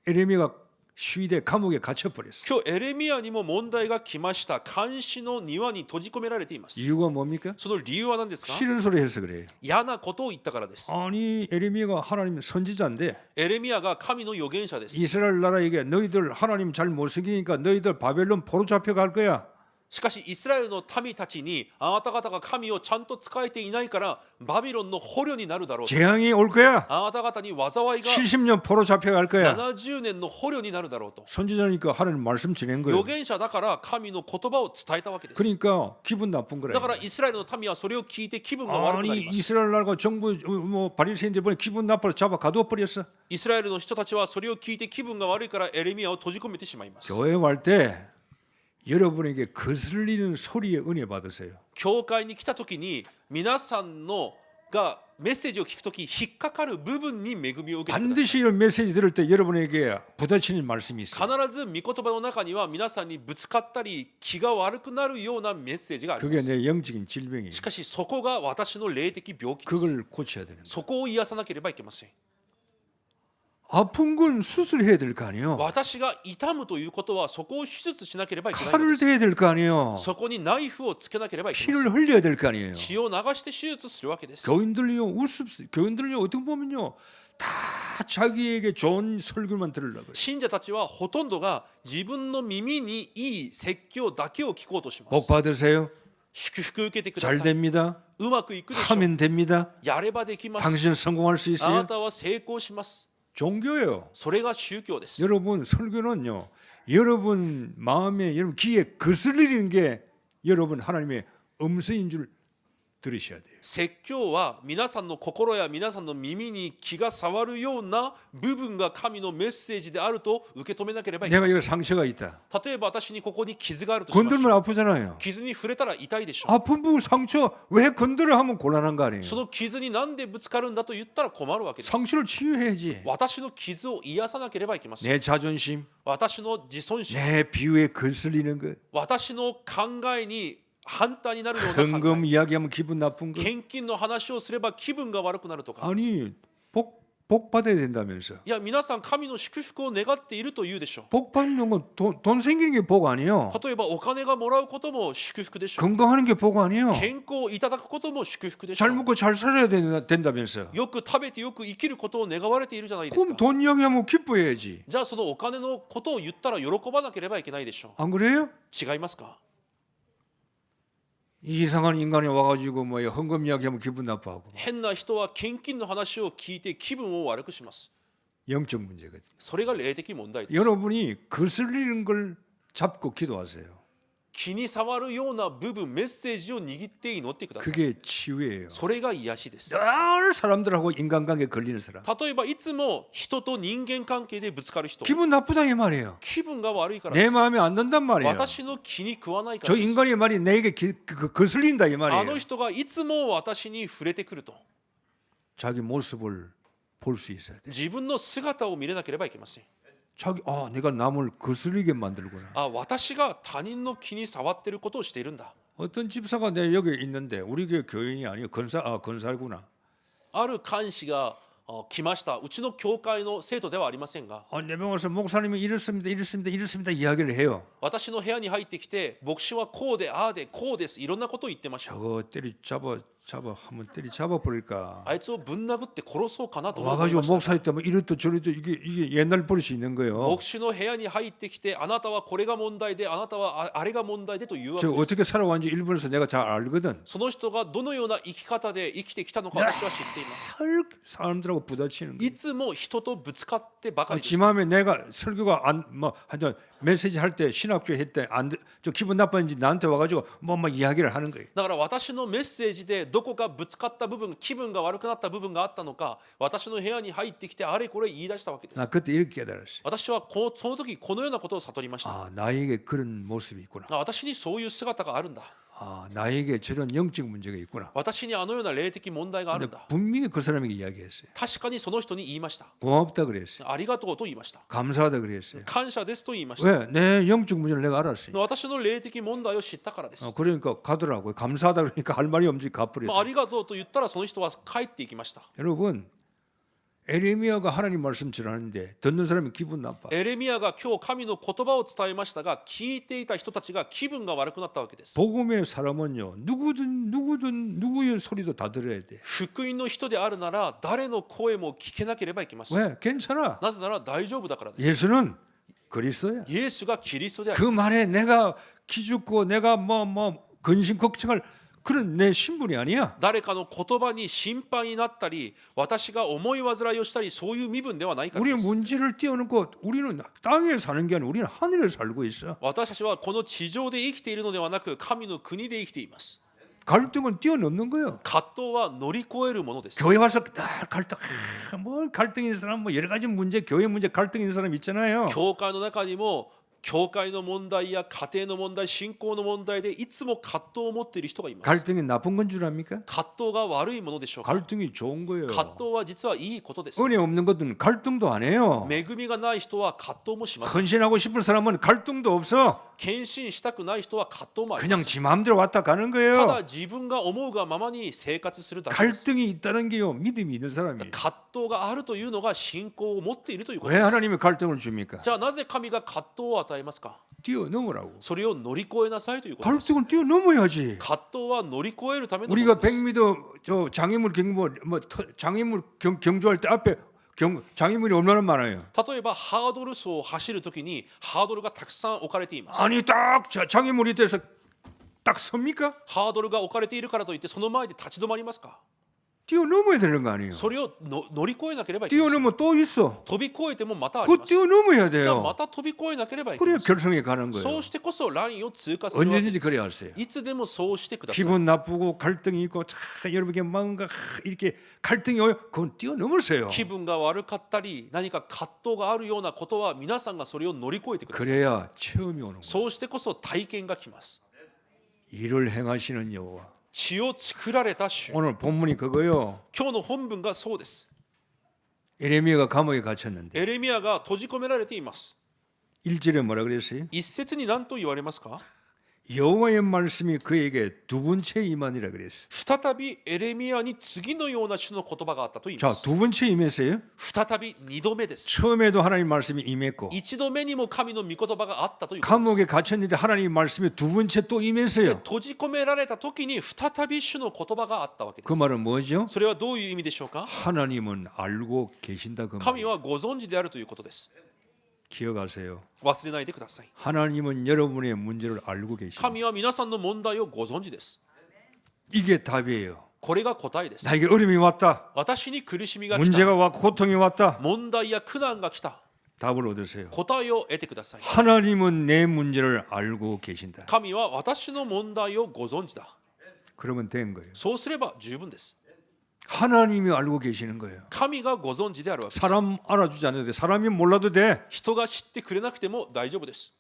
[SPEAKER 1] 에레미야가 시위대 감옥에 갇혀버렸어요.
[SPEAKER 2] 今日エレミアにも問題が来ました。監視の庭に閉じ込められています。
[SPEAKER 1] 이유가 뭡니까?
[SPEAKER 2] その理由は何ですか？
[SPEAKER 1] 싫은 소리 해서 그래요.
[SPEAKER 2] 嫌なことを言ったからです。
[SPEAKER 1] 아니 에레미야가 하나님 선지자인데
[SPEAKER 2] エレミアが神の預言者です。
[SPEAKER 1] 이스라엘 나라에게 너희들 하나님 잘 못 섬기니까 너희들 바벨론 포로 잡혀갈 거야.
[SPEAKER 2] しかしイスラエルの民たちに、あなた方が神をちゃんと使えていないからバビロンの捕虜になるだろう。
[SPEAKER 1] 재앙이 올 거야.
[SPEAKER 2] あなた方に災いが
[SPEAKER 1] 70년 포로 잡혀갈 거야.
[SPEAKER 2] 70年の捕虜になるだろうと。
[SPEAKER 1] 선지자니까 하나님 말씀 지낸 거예요.
[SPEAKER 2] 預言者だから神の言葉を伝えたわけです。
[SPEAKER 1] 그러니까 기분 나쁜 거라.
[SPEAKER 2] だからイスラエルの民はそれを聞いて気分が悪くな
[SPEAKER 1] 아니
[SPEAKER 2] ります。
[SPEAKER 1] 이스라엘 나라가 정부 뭐 바리새인들 보니 기분 나빠서 잡아 가두어 버렸어.
[SPEAKER 2] イスラエルの人たちはそれを聞いて気分が悪いからエレミアを閉じ込めてしまいます。
[SPEAKER 1] 교회 갈 때 여러분에게 거슬리는 소리에 은혜 받으세요.
[SPEAKER 2] 教会に来た時に皆さんのがメッセージを聞く時引っかかる部分に恵みを受けてください。
[SPEAKER 1] 반드시 이런 메시지 들을 때 여러분에게 부딪히는 말씀이 있어요.
[SPEAKER 2] 必ず御言葉の中には皆さんにぶつかったり気が悪くなるようなメッセージがあり
[SPEAKER 1] 그게
[SPEAKER 2] ます。
[SPEAKER 1] 내 영적인 질병이에요.
[SPEAKER 2] しかしそこが私の霊的病気です。
[SPEAKER 1] 그걸 고쳐야 되는 거예요.
[SPEAKER 2] そこを癒さなければいけません。
[SPEAKER 1] 아픈 건 수술해야 될 거 아니에요.
[SPEAKER 2] 私が痛むということはそこを手術しなければいけないの
[SPEAKER 1] 칼을
[SPEAKER 2] です。
[SPEAKER 1] 대야 될 거 아니에요.
[SPEAKER 2] そこにナイフをつけなければいけません。
[SPEAKER 1] 피를 흘려야 될 거 아니에요.
[SPEAKER 2] 血を流して手術するわけです。
[SPEAKER 1] 교인들요 어떻게 보면요 다 자기에게 좋은 설교만 들으려고.
[SPEAKER 2] 信者たちはほとんどが自分の耳にいい説教だけを聞こうとしま
[SPEAKER 1] 복
[SPEAKER 2] す。
[SPEAKER 1] 받으세요.
[SPEAKER 2] 祝福受けてくだ
[SPEAKER 1] 잘
[SPEAKER 2] さい。
[SPEAKER 1] 됩니다.
[SPEAKER 2] うまくいくでしょう。
[SPEAKER 1] 하면 됩니다.
[SPEAKER 2] やればできます。
[SPEAKER 1] 당신은 성공할 수
[SPEAKER 2] あな
[SPEAKER 1] 있어요.
[SPEAKER 2] たは成功します。
[SPEAKER 1] 종교예요.
[SPEAKER 2] それが宗教です。
[SPEAKER 1] 여러분 설교는요. 여러분 마음에 여러분 귀에 거슬리는 게 여러분 하나님의 음성인 줄 들으셔야 돼요.
[SPEAKER 2] 説教は皆さんの心や皆さんの耳に気が触るような部分が神のメッセージであると受け止めなければいけま
[SPEAKER 1] 내가
[SPEAKER 2] せ
[SPEAKER 1] 여기
[SPEAKER 2] ん。
[SPEAKER 1] 상처가 있다.
[SPEAKER 2] 例えば私にここに傷があるとしましょ
[SPEAKER 1] 건들면
[SPEAKER 2] う。
[SPEAKER 1] 아프잖아요.
[SPEAKER 2] 傷に触れたら痛いでしょう。
[SPEAKER 1] 아픈 부분 상처 왜 건드려 하면 곤란한 거 아니에요.
[SPEAKER 2] その傷になんでぶつかるんだと言ったら困るわけです。
[SPEAKER 1] 상처를 치유해야지.
[SPEAKER 2] 私の傷を癒さなければいけません。
[SPEAKER 1] 내 자존심,
[SPEAKER 2] 私の自尊心、
[SPEAKER 1] 내 비유에 거슬리는 것,
[SPEAKER 2] 私の考えに反対になるような考
[SPEAKER 1] 헌금
[SPEAKER 2] え、
[SPEAKER 1] 이야기하면 기분 나쁜 것.
[SPEAKER 2] 献金の話をすれば気分が悪くなるとか、
[SPEAKER 1] 아니 복 받아야 된다면서.
[SPEAKER 2] いや皆さん神の祝福を願っていると言うでしょう。
[SPEAKER 1] 복 받는 건 돈 생기는 게 복 아니에요.
[SPEAKER 2] 例えばお金がもらうことも祝福でしょう。
[SPEAKER 1] 건강하는 게 복 아니에요.
[SPEAKER 2] 健康をいただくことも祝福でしょ
[SPEAKER 1] 잘
[SPEAKER 2] う。
[SPEAKER 1] 먹고 잘 살아야 된다면서.
[SPEAKER 2] よく食べてよく生きることを願われているじゃないです
[SPEAKER 1] 그럼
[SPEAKER 2] か。
[SPEAKER 1] 돈 이야기하면 기뻐해야지.
[SPEAKER 2] じゃあそのお金のことを言ったら喜ばなければいけないでしょ
[SPEAKER 1] 안 그래요?
[SPEAKER 2] う。違いますか？
[SPEAKER 1] 이상한 인간이 와가지고 뭐 헌금 이야기하면 기분 나빠하고.
[SPEAKER 2] 変な人は献金の話を聞いて気分を悪くします。
[SPEAKER 1] 영적 문제거든요.
[SPEAKER 2] それが霊的問題です。
[SPEAKER 1] 여러분이 거슬리는 걸 잡고 기도하세요.
[SPEAKER 2] 気に障るような部分、メッセージを握って祈ってください。
[SPEAKER 1] 그게 치유예요.
[SPEAKER 2] それが癒しです。
[SPEAKER 1] 늘 사람들하고 인간관계 걸리는 사람.
[SPEAKER 2] 例えばいつも人と人間関係でぶつかる人、
[SPEAKER 1] 기분 나쁘다 이 말이에요.
[SPEAKER 2] 気分が悪いからで
[SPEAKER 1] 내
[SPEAKER 2] す。
[SPEAKER 1] 마음에 안 든단 말이에요.
[SPEAKER 2] 私の気に食わないか
[SPEAKER 1] 저
[SPEAKER 2] らです。
[SPEAKER 1] 인간의 말이 내게 거슬린다 이
[SPEAKER 2] あ
[SPEAKER 1] 말이에요.
[SPEAKER 2] の人がいつも私に触れてくると、
[SPEAKER 1] 자기 모습을 볼 수 있어야 돼.
[SPEAKER 2] 自分の姿を見れなければいけません。
[SPEAKER 1] 자기 내가 남을 거슬리게 만들구나.
[SPEAKER 2] あ、私が他人の気に触っていることをしているんだ。
[SPEAKER 1] 어떤 집사가 내 여기 있는데 우리 교회 교인이 아니고 건사구나.
[SPEAKER 2] ある監視が来ました。うちの教会の生徒ではありませんが、
[SPEAKER 1] 내 병 와서 목사님이 이렇습니다, 이렇습니다, 이렇습니다 이야기를 해요.
[SPEAKER 2] 私の部屋に入ってきて、牧師はこうでああでこうです、いろんなことを言ってました。
[SPEAKER 1] 저거 한번 때리 잡아버릴까.
[SPEAKER 2] あいつをぶん殴って殺そうかなと思いま
[SPEAKER 1] 와가지고
[SPEAKER 2] した。
[SPEAKER 1] 목사 있다면 이것도 저것도 이게 옛날 버릇이 있는 거예요.
[SPEAKER 2] 牧師の部屋に入ってきて、あなたはこれが問題で、あなたはあれが問題でというわけ
[SPEAKER 1] 저
[SPEAKER 2] です。
[SPEAKER 1] 어떻게 살아왔는지 일본에서 내가 잘 알거든.
[SPEAKER 2] その人がどのような生き方で生きてきたのか私は知っています。
[SPEAKER 1] 늘 사람들하고 부딪히는 거예요.
[SPEAKER 2] いつも人とぶつかってばかりです。
[SPEAKER 1] 지 맘에 내가 설교가 하여튼 메시지 할 때 신학교 했대 저 기분 나빠진지 나한테 와가지고 뭐 이야기를 하는 거예요.
[SPEAKER 2] だから私のメッセージでどこかぶつかった部分、気分が悪くなった部分があったのか、私の部屋に入ってきてあれこれ言い出したわけです。
[SPEAKER 1] 나 그때 이렇게 깨달았어요.
[SPEAKER 2] 私はその時このようなことを悟りました。
[SPEAKER 1] 나에게 그런 모습이 있구나.
[SPEAKER 2] 私にそういう姿があるんだ。
[SPEAKER 1] 나에게 저런 영적 문제가 있구나.
[SPEAKER 2] 私にあのような霊的問題がある
[SPEAKER 1] 근데
[SPEAKER 2] んだ。
[SPEAKER 1] 분명히 그 사람에게 이야기했어요.
[SPEAKER 2] 確かにその人に言いました。
[SPEAKER 1] 고맙다 그랬어요.
[SPEAKER 2] ありがとうと言いました。
[SPEAKER 1] 감사하다 그랬어요.
[SPEAKER 2] 感謝ですと言いました。
[SPEAKER 1] 왜? 내 영적 문제를 내가 알았어요.
[SPEAKER 2] 私の霊的問題を知ったからです。
[SPEAKER 1] 그러니까 가더라고요. 감사하다 그러니까 할 말이 없지 가버렸어요.
[SPEAKER 2] ありがとうと言ったらその人は帰っていきました。
[SPEAKER 1] 여러분 에레미야가 하나님 말씀 전하는데 듣는 사람이 기분 나빠.
[SPEAKER 2] エレミヤが今日神の言葉を伝えましたが、聞いていた人たちが気分が悪くなったわけです。
[SPEAKER 1] 복음의 사람은요 누구든 누구의 소리도 다 들어야 돼.
[SPEAKER 2] 福音の人であるなら誰の声も聞けなければいけません。
[SPEAKER 1] 왜? 괜찮아.
[SPEAKER 2] なぜなら大丈夫だからです。
[SPEAKER 1] 예수는 그리스도야.
[SPEAKER 2] イエスがキリストであ
[SPEAKER 1] 그
[SPEAKER 2] る。
[SPEAKER 1] 말에 내가 기죽고 내가 근심 걱정할 그런 내 신분이 아니야.
[SPEAKER 2] 誰かの言葉に心配になったり、私が思い煩いをしたり、そういう身分ではないからで
[SPEAKER 1] 우리의
[SPEAKER 2] す。
[SPEAKER 1] 문제를 띄워놓고 우리는 땅에 사는 게 아니라 우리는 하늘에 살고 있어.
[SPEAKER 2] 私たちはこの地上で生きているのではなく、神の国で生きています。
[SPEAKER 1] 갈등은 뛰어넘는 거예요.
[SPEAKER 2] 葛藤は乗り越えるものです。
[SPEAKER 1] 교회 와서 갈등, 갈등 있는 사람 여러 가지 문제, 교회 문제 갈등 있는 사람 있잖아요.
[SPEAKER 2] 教会の中にも教会の問題や家庭の問題、信仰の問題でいつも葛藤を持っている人がいます。
[SPEAKER 1] 갈등이 나쁜 건 줄 압니까?
[SPEAKER 2] 葛藤が悪いものでしょうか。
[SPEAKER 1] 갈등이 좋은 거예요.
[SPEAKER 2] 葛藤は実はいいことです。
[SPEAKER 1] 은혜 없는 것들은 갈등도 안 해요.
[SPEAKER 2] 恵みがない人は葛藤もしません。
[SPEAKER 1] 헌신하고 싶은 사람은 갈등도 없어.
[SPEAKER 2] 献身したくない人は葛藤もありま
[SPEAKER 1] 그냥
[SPEAKER 2] す。
[SPEAKER 1] 지 마음대로 왔다 가는
[SPEAKER 2] ただ
[SPEAKER 1] 거예요.
[SPEAKER 2] 自分が思うがままに生活するだけです。
[SPEAKER 1] 갈등이 있다는 게요 믿음이 있는 사람이에요.
[SPEAKER 2] 葛藤があるというのが信仰を持っているということ
[SPEAKER 1] 왜
[SPEAKER 2] です。
[SPEAKER 1] 하나님이 갈등을 줍니까?
[SPEAKER 2] じゃあなぜ神が葛藤を与えますか。
[SPEAKER 1] 뛰어넘으라고.
[SPEAKER 2] それを乗り越えなさいということです。
[SPEAKER 1] 갈등은 뛰어넘어야지.
[SPEAKER 2] 葛藤は乗り越えるためのも
[SPEAKER 1] 우리가
[SPEAKER 2] のです。
[SPEAKER 1] 백미도 저 장애물 경주할 때 앞에 장애물이 얼마나 많아요.
[SPEAKER 2] 例えばハードル走を走るときにハードルがたくさん置かれています。
[SPEAKER 1] 아니 딱 장애물이 돼서 딱 섭니까?
[SPEAKER 2] ハードルが置かれているからといってその前で立ち止まりますか？
[SPEAKER 1] 뛰어넘어야 되는 거 아니에요.
[SPEAKER 2] それを乗り越えなければいけません。
[SPEAKER 1] 뛰어넘으면 또 있어.
[SPEAKER 2] 飛び越えてもまたあり
[SPEAKER 1] 그
[SPEAKER 2] ます。
[SPEAKER 1] 뛰어넘어야
[SPEAKER 2] じゃあ
[SPEAKER 1] 돼요.
[SPEAKER 2] また飛び越えなければいけ
[SPEAKER 1] 그래야
[SPEAKER 2] ません。
[SPEAKER 1] 결승에 가는
[SPEAKER 2] そ
[SPEAKER 1] 거예요.
[SPEAKER 2] うしてこそラインを通過するわけで
[SPEAKER 1] 언제든지
[SPEAKER 2] す。
[SPEAKER 1] 그래야 하세요.
[SPEAKER 2] いつでもそうしてください。
[SPEAKER 1] 기분 나쁘고 갈등이 있고 여러분에게 뭔가 이렇게 갈등이 오요. 그건 뛰어넘으세요.
[SPEAKER 2] 気分が悪かったり何か葛藤があるようなことは皆さんがそれを乗り越えてください。
[SPEAKER 1] 그래야 체험이 오는 거예요.
[SPEAKER 2] そうしてこそ体験が来ます。
[SPEAKER 1] 일을 행하시는 여호와.
[SPEAKER 2] 血を作られた主。
[SPEAKER 1] 오늘 본문이 그거요.
[SPEAKER 2] 今日の本文がそうです。
[SPEAKER 1] 에레미야가 감옥에 갇혔는데
[SPEAKER 2] エレミヤが閉じ込められています。
[SPEAKER 1] 1절에 뭐라 그랬어요?
[SPEAKER 2] 一節に何と言われますか？
[SPEAKER 1] 여호와의 말씀이 그에게 두 번째 임하니라 그랬어요.
[SPEAKER 2] 再びエレミヤに次のような主の言葉があったと言い
[SPEAKER 1] 자,
[SPEAKER 2] ます。
[SPEAKER 1] 두 번째 임했어요.
[SPEAKER 2] 再び二度目です。
[SPEAKER 1] 처음에도 하나님 말씀이 임했고
[SPEAKER 2] 一度目にも神の御言葉があったということです。
[SPEAKER 1] 감옥에 갇혔는데 하나님 말씀이 두 번째 또 임했어요.
[SPEAKER 2] 閉じ込められた時に再び主の言葉があったわけで
[SPEAKER 1] 그
[SPEAKER 2] す。
[SPEAKER 1] 말은 뭐죠?
[SPEAKER 2] それはどういう意味でしょうか？
[SPEAKER 1] 하나님은 알고 계신다 그
[SPEAKER 2] 神
[SPEAKER 1] 말.
[SPEAKER 2] はご存知であるということです。
[SPEAKER 1] 기억하세요.
[SPEAKER 2] 忘れないでください。
[SPEAKER 1] 하나님은 여러분의 문제를 알고 계십니다.
[SPEAKER 2] 神は皆さんの問題をご存知です。
[SPEAKER 1] 이게 답이에요.
[SPEAKER 2] これが答えです。
[SPEAKER 1] 나에게 어려움이 왔다.
[SPEAKER 2] 私に苦しみが来
[SPEAKER 1] 문제가
[SPEAKER 2] た。
[SPEAKER 1] 왔고 고통이 왔다.
[SPEAKER 2] 問題や苦難が来た。
[SPEAKER 1] 답을 얻으세요.
[SPEAKER 2] 答えを得てください。
[SPEAKER 1] 하나님은 내 문제를 알고 계신다.
[SPEAKER 2] 神は私の問題をご存知だ。
[SPEAKER 1] 그러면 된 거예요.
[SPEAKER 2] そうすれば十分です。
[SPEAKER 1] 하나님이 알고 계시는 거예요.
[SPEAKER 2] 神がご存知であるわけです。
[SPEAKER 1] 사람 알아주지 않아도 돼. 사람이 몰라도 돼.
[SPEAKER 2] 人が知ってくれなくても大丈夫です。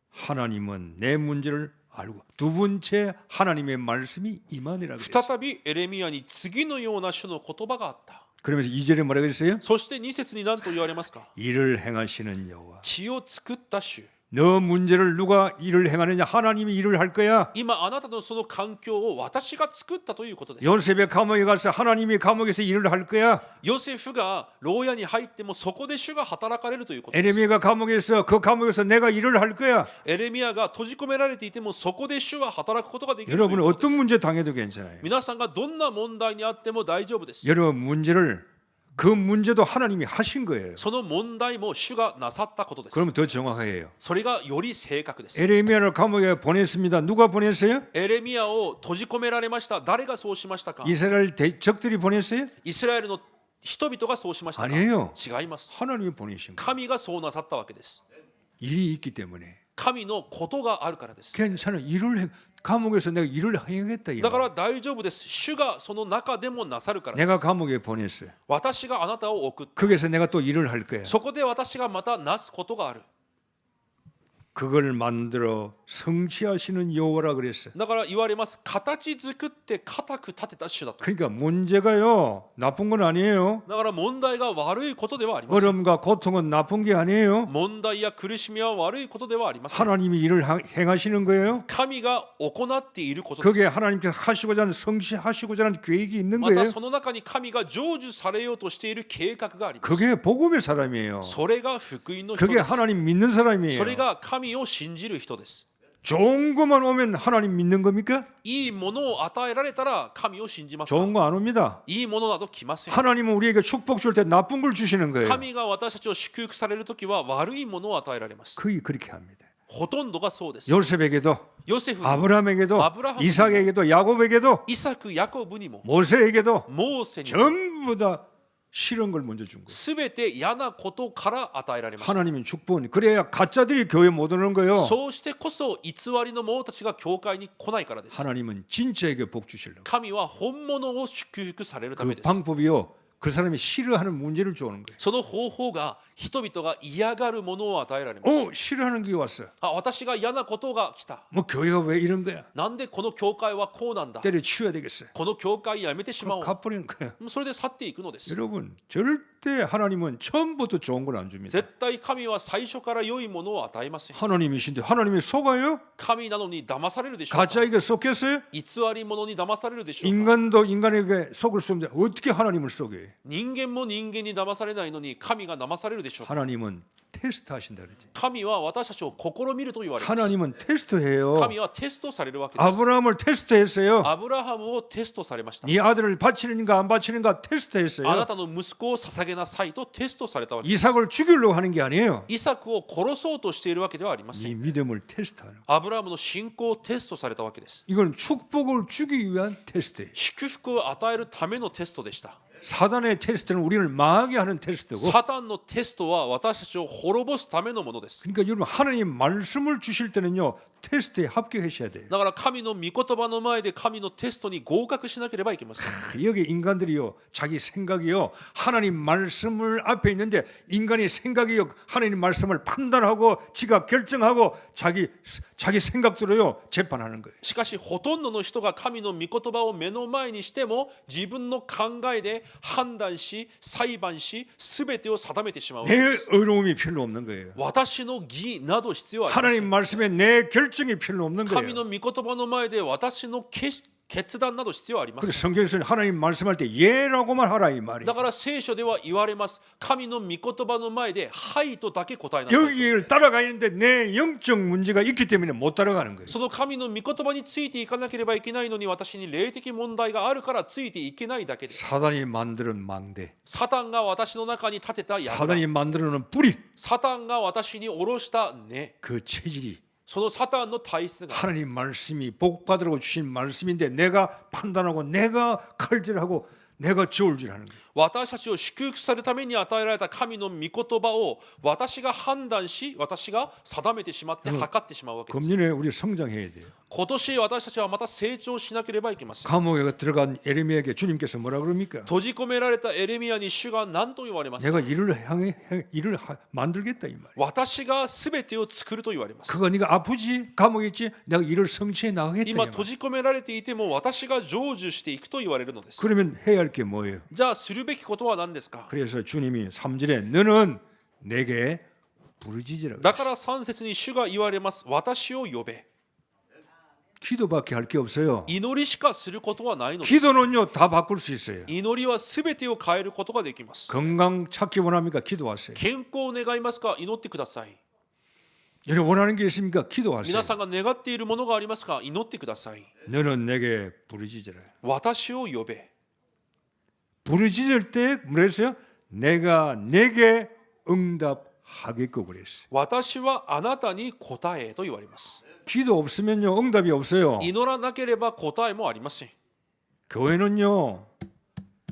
[SPEAKER 1] 하나님은 내 문제를 알고 두 번째 하나님의 말씀이 임하니라 그랬어요.
[SPEAKER 2] 再びエレミヤに次のような主の言葉があった。
[SPEAKER 1] 그러면서 2절에 뭐라 그랬어요?
[SPEAKER 2] そして2節に何と言われますか？
[SPEAKER 1] 일을 행하시는 여호와.
[SPEAKER 2] 血を作った主。
[SPEAKER 1] 너 문제를 누가 일을 행하느냐? 하나님이 일을 할 거야.
[SPEAKER 2] 今あなたのその環境を私が作ったということです。
[SPEAKER 1] 요셉의 감옥에 가서 하나님이 감옥에서 일을 할 거야.
[SPEAKER 2] ヨセフが牢屋に入ってもそこで主が働かれるということです。
[SPEAKER 1] 에레미야가 감옥에서 그 감옥에서 내가 일을 할 거야.
[SPEAKER 2] エレミヤが閉じ込められていてもそこで主は働くことができるという
[SPEAKER 1] 여러분
[SPEAKER 2] ことで
[SPEAKER 1] 어떤
[SPEAKER 2] す。
[SPEAKER 1] 문제 당해도 괜찮아요.
[SPEAKER 2] 皆さんがどんな問題にあっても大丈夫です。
[SPEAKER 1] 여러분 문제를 그 문제도 하나님이 하신 거예요.
[SPEAKER 2] その問題も主がなさったことです。
[SPEAKER 1] 그러면 더 정확해요.
[SPEAKER 2] それがより正確です。
[SPEAKER 1] 에레미야를 감옥에 보냈습니다. 누가 보냈어요?
[SPEAKER 2] エレミヤを閉じ込められました。誰がそうしましたか？
[SPEAKER 1] 이스라엘 적들이 보냈어요?
[SPEAKER 2] イスラエルの人々がそうしましたか？
[SPEAKER 1] 아니에요.
[SPEAKER 2] 違います。
[SPEAKER 1] 하나님이 보내신 거예요.
[SPEAKER 2] 神がそうなさったわけです。
[SPEAKER 1] 일이 있기 때문에
[SPEAKER 2] 神のことがあるからです。
[SPEAKER 1] 괜찮아. 감옥에서 내가 일을 행하겠다.
[SPEAKER 2] だから大丈夫です。主がその中でもなさるからで
[SPEAKER 1] 내가
[SPEAKER 2] す。
[SPEAKER 1] 감옥에 보냈어요.
[SPEAKER 2] 私があなたを送った。
[SPEAKER 1] 거기서 내가 또 일을 할 거야.
[SPEAKER 2] そこで私がまたなすことがある。
[SPEAKER 1] 그걸 만들어 성취하시는 여호와라 그랬어요.
[SPEAKER 2] だから言われます。形作って固く立てた主だと。
[SPEAKER 1] 그러니까 문제가요 나쁜 건 아니에요.
[SPEAKER 2] だから問題が悪いことではありません。
[SPEAKER 1] 어려움과 고통은 나쁜 게 아니에요.
[SPEAKER 2] 問題や苦しみは悪いことではありません。
[SPEAKER 1] 하나님이 일을 행하시는 거예요.
[SPEAKER 2] 神が行っていることで
[SPEAKER 1] 그게
[SPEAKER 2] す。
[SPEAKER 1] 하나님께서 하시고자 하는 성취하시고자 하는 계획이 있는
[SPEAKER 2] また
[SPEAKER 1] 거예요.
[SPEAKER 2] その中に神が成就されようとしている計画があります。
[SPEAKER 1] 그게 복음의 사람이에요.
[SPEAKER 2] それが福音の人
[SPEAKER 1] 그게
[SPEAKER 2] です。
[SPEAKER 1] 하나님 믿는
[SPEAKER 2] そ
[SPEAKER 1] 사람이에요.
[SPEAKER 2] れが神を信じる人です。
[SPEAKER 1] 좋은 것만 오면 하나님 믿는 겁니까?
[SPEAKER 2] いいものを与えられたら神を信じますか？
[SPEAKER 1] 좋은 거 안 옵니다.
[SPEAKER 2] いいものなど来ません。
[SPEAKER 1] 하나님은 우리에게 축복 줄 때 나쁜 걸 주시는 거예요.
[SPEAKER 2] 神が私たちを祝福されるときは悪いものを与えられます。
[SPEAKER 1] 거의 그렇게 합니다.
[SPEAKER 2] ほとんどがそうです。
[SPEAKER 1] 요셉에게도
[SPEAKER 2] ヨセフにも
[SPEAKER 1] 아브라함에게도
[SPEAKER 2] 아브라함
[SPEAKER 1] 이삭에게도 야곱에게도
[SPEAKER 2] イサク、ヤコブにも
[SPEAKER 1] 모세에게도
[SPEAKER 2] モーセにも
[SPEAKER 1] 전부 다 싫은 걸 먼저 준 거예요.
[SPEAKER 2] すべて嫌なことから与えられました。
[SPEAKER 1] 하나님은 축복은 그래야 가짜들이 교회 못 오는 거예요.
[SPEAKER 2] そうしてこそ偽りの者たちが教会に来ないからです。
[SPEAKER 1] 하나님은 진짜에게 복 주시려고.
[SPEAKER 2] 神は本物を祝福されるため
[SPEAKER 1] 그
[SPEAKER 2] です。
[SPEAKER 1] 방법이요. 그 사람이 싫어하는 문제를 주는 거예요.
[SPEAKER 2] その方法が人々が嫌がるものを与えられます。
[SPEAKER 1] 싫어하는 게 왔어.
[SPEAKER 2] 私が嫌なことが来た。
[SPEAKER 1] 뭐 교회가 왜 이런 거야?
[SPEAKER 2] なんでこの教会はこうなんだ。
[SPEAKER 1] 때려치워야 되겠어요.
[SPEAKER 2] この教会やめてしまおう。
[SPEAKER 1] 갚아버리는 거예요.
[SPEAKER 2] それで去っていくのです。
[SPEAKER 1] 여러분 절대 하나님은 처음부터 좋은 걸 안 줍니다.
[SPEAKER 2] 絶対神は最初から良いものを与えません。
[SPEAKER 1] 하나님이신데 하나님이 속아요?
[SPEAKER 2] 神なのに騙されるでしょうか。
[SPEAKER 1] 가짜에게 속겠어요?
[SPEAKER 2] 偽り者に騙されるでしょうか。
[SPEAKER 1] 인간도 인간에게 속을 수 없는데 어떻게 하나님을 속여요?
[SPEAKER 2] 人間も人間に騙されないのに神が騙されるでしょうか。
[SPEAKER 1] 하나님은 테스트 하신다 그러지.
[SPEAKER 2] 神は私たちを試みると言われます。
[SPEAKER 1] 하나님은 테스트해요.
[SPEAKER 2] 神はテストされるわけです。
[SPEAKER 1] 아브라함을 테스트했어요.
[SPEAKER 2] アブラハムをテストされました。
[SPEAKER 1] 네 아들을 바치는가 안 바치는가
[SPEAKER 2] あな
[SPEAKER 1] 테스트했어요.
[SPEAKER 2] たの息子を捧げなさいとテストされたわけです。
[SPEAKER 1] 이삭을 죽이려고 하는 게 아니에요.
[SPEAKER 2] イサクを殺そうとしているわけではありませ
[SPEAKER 1] 네
[SPEAKER 2] ん。
[SPEAKER 1] 믿음을 테스트하는 거.
[SPEAKER 2] アブラハムの信仰をテストされたわけです。
[SPEAKER 1] 이건 축복을 주기 위한 테스트예요.
[SPEAKER 2] 祝福を与えるためのテストでした。
[SPEAKER 1] 사단의 테스트는 우리를 망하게 하는 테스트고,
[SPEAKER 2] サタンのテストは私たちを滅ぼすためのものです。
[SPEAKER 1] 그러니까 여러분 하나님 말씀을 주실 때는요 테스트에 합격하셔야 돼요.
[SPEAKER 2] だから神の御言葉の前で神のテストに合格しなければいけません。
[SPEAKER 1] 여기 인간들이요 자기 생각이요 하나님 말씀을 앞에 있는데 인간의 생각이요 하나님 말씀을 판단하고 지가 결정하고 자기 생각대로요 재판하는 거예요.
[SPEAKER 2] しかしほとんどの人が神の御言葉を目の前にしても自分の考えで判断し裁判し全てを定めてしまうわけ
[SPEAKER 1] 내
[SPEAKER 2] です。
[SPEAKER 1] 어려움이 필요 없는 거예요.
[SPEAKER 2] 私の義など必要はありませ
[SPEAKER 1] 하나님
[SPEAKER 2] ん。
[SPEAKER 1] 말씀에 내 결정이 필요 없는
[SPEAKER 2] 神
[SPEAKER 1] 거예요.
[SPEAKER 2] の御言葉の前で私の決断など必要はありま
[SPEAKER 1] 그래서
[SPEAKER 2] せん。
[SPEAKER 1] 성경에서는 하나님 말씀할 때 예라고만 하라 이 말이에요.
[SPEAKER 2] だから聖書では言われます。神の御言葉の前ではいとだけ答えなさいと。
[SPEAKER 1] 여기를 따라가 있는데 내 영적 문제가 있기 때문에 못 따라가는 거예요.
[SPEAKER 2] その神の御言葉についていかなければいけないのに私に霊的問題があるからついていけないだけです。
[SPEAKER 1] 사단이 만드는 망대,
[SPEAKER 2] サタンが私の中に立てた矢
[SPEAKER 1] 사단이 만들어놓은 뿌리,
[SPEAKER 2] サタンが私に下ろした根、
[SPEAKER 1] 그 체질이
[SPEAKER 2] そのサタンの体質が
[SPEAKER 1] 하나님 말씀이 복받으라고 주신 말씀인데 내가 판단하고 내가 칼질하고 내가 저울질하는 거예요.
[SPEAKER 2] 私たちを祝福されるために与えられた神の御言葉を私が判断し私が定めてしまって測ってしまうわけです。
[SPEAKER 1] 금년에 우리 성장해야 돼요.
[SPEAKER 2] 今年私たちはまた成長しなければいけません。
[SPEAKER 1] 감옥에 들어간 에레미야에게 주님께서 뭐라 그럽니까?
[SPEAKER 2] 閉じ込められたエレミヤに主が何と言われますか。
[SPEAKER 1] 내가 일을 만들겠다 이 말이에요.
[SPEAKER 2] 私が全てを作ると言われます。
[SPEAKER 1] 그거 네가 아프지? 감옥에 있지? 내가 일을 성취해 나가겠다 이
[SPEAKER 2] 今
[SPEAKER 1] 말이에요.
[SPEAKER 2] 閉じ込められていても私が成就していくと言われるのです。
[SPEAKER 1] 그러면 해야 할 게 뭐예요?
[SPEAKER 2] じゃあするべきことは何ですか。
[SPEAKER 1] 그래서 주님이 3절에 너는 내게 부르짖으라.
[SPEAKER 2] だから3節に主が言われます。私を呼べ。
[SPEAKER 1] 기도밖에 할 게 없어요.
[SPEAKER 2] 祈りしかすることはないのです。
[SPEAKER 1] 기도는요 다 바꿀 수 있어요.
[SPEAKER 2] 祈りは全てを変えることができます。
[SPEAKER 1] 건강 찾기 원합니까? 기도하세요.
[SPEAKER 2] 健康を願いますか。祈ってください。
[SPEAKER 1] 여러분 원하는 게 있습니까? 기도하세요.
[SPEAKER 2] 皆さんが願っているものがありますか。祈ってください。
[SPEAKER 1] 너는 내게 부르짖으라.
[SPEAKER 2] 私を呼べ。
[SPEAKER 1] 부르짖을 때 뭐랬어요? 내가 내게 응답하겠고 그랬어요.
[SPEAKER 2] 私はあなたに答えと言われます。
[SPEAKER 1] 기도 없으면요 응답이 없어요.
[SPEAKER 2] 祈らなければ答えもありません。
[SPEAKER 1] 교회는요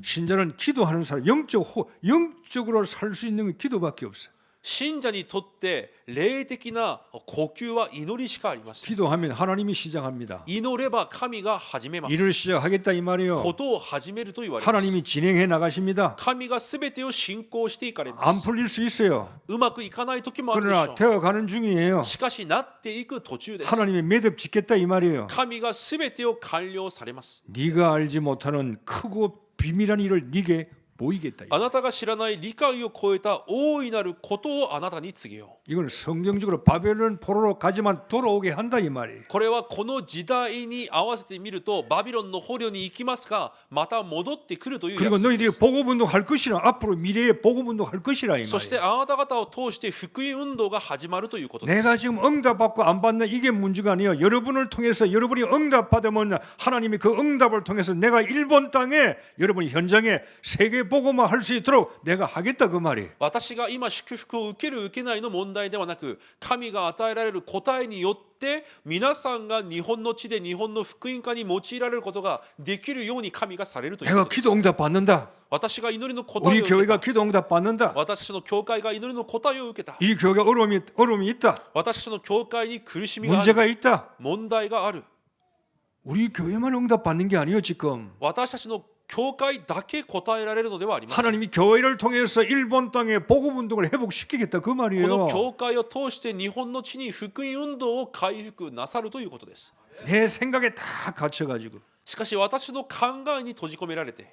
[SPEAKER 1] 신자는 기도하는 사람 영적으로 살 수 있는 건 기도밖에 없어요.
[SPEAKER 2] 信者にとって霊的な呼吸は祈りしかありません。
[SPEAKER 1] 기도하면 하나님이 시작합니다.
[SPEAKER 2] 祈れば神が始めます。
[SPEAKER 1] 일을 시작하겠다 이 말이요.
[SPEAKER 2] ことを始めると言われます。
[SPEAKER 1] 하나님이 진행해 나가십니다.
[SPEAKER 2] 神がすべてを進行していかれま
[SPEAKER 1] 안
[SPEAKER 2] す。
[SPEAKER 1] 풀릴 수 있어요.
[SPEAKER 2] うまくいかない時もあるでし
[SPEAKER 1] 그러나
[SPEAKER 2] ょ
[SPEAKER 1] 되어가는 중이에요.
[SPEAKER 2] う。しかしなっていく途中です。
[SPEAKER 1] 하나님이 매듭 짓겠다 이 말이에요.
[SPEAKER 2] 神がすべてを完了されます。
[SPEAKER 1] 네가 알지 못하는 크고 비밀한 일을 네게 보이겠다.
[SPEAKER 2] あなたが知らない理解を超えた大いなることをあなたに告げよう。
[SPEAKER 1] 이건 성경적으로 바벨론 포로로 가지만 돌아오게 한다 이 말이에요.
[SPEAKER 2] これはこの時代に合わせてみるとバビロンの捕虜に行きますがまた戻ってくるという約
[SPEAKER 1] 그리고
[SPEAKER 2] 束で
[SPEAKER 1] 너희들이
[SPEAKER 2] す。
[SPEAKER 1] 복음운동할 것이라 앞으로 미래에 복음운동할 것이라 이
[SPEAKER 2] そして
[SPEAKER 1] 말이에요.
[SPEAKER 2] あなた方を通して福音運動が始まるということです。
[SPEAKER 1] 내가 지금 응답받고 안 받는 이게 문제가 아니에요. 여러분을 통해서 여러분이 응답받으면 하나님이 그 응답을 통해서 내가 일본 땅에 여러분이 현장에 세계 복음화 할 수 있도록 내가 하겠다 그 말이에요.
[SPEAKER 2] 私が今祝福を受ける受けないの問題ではなく神が与えられる答えによって皆さんが日本の地で日本の福音化に用いられることができるように神がされるというこ
[SPEAKER 1] 내가
[SPEAKER 2] とです
[SPEAKER 1] 기도 응답 받는다.
[SPEAKER 2] 私が祈りの答え
[SPEAKER 1] 우리
[SPEAKER 2] を受け
[SPEAKER 1] 교회가
[SPEAKER 2] た
[SPEAKER 1] 기도 응답 받는다.
[SPEAKER 2] 私たちの教会が祈りの答えを受けた
[SPEAKER 1] 이 교회가 어려움이 있다.
[SPEAKER 2] 私たちの教会に苦しみがある
[SPEAKER 1] 문제가 있다.
[SPEAKER 2] 問題がある
[SPEAKER 1] 우리 교회만 응답 받는 게 아니에요 지금.
[SPEAKER 2] 私たちの教会だけ答えられるのではありません。
[SPEAKER 1] 하나님이 교회를 통해서 일본 땅에 복음 운동을 회복시키겠다 그
[SPEAKER 2] この
[SPEAKER 1] 말이에요.
[SPEAKER 2] 教会を通して日本の地に福音運動を回復なさるということです。
[SPEAKER 1] 내 생각에 다 갇혀가지고
[SPEAKER 2] しかし私の考えに閉じ込められて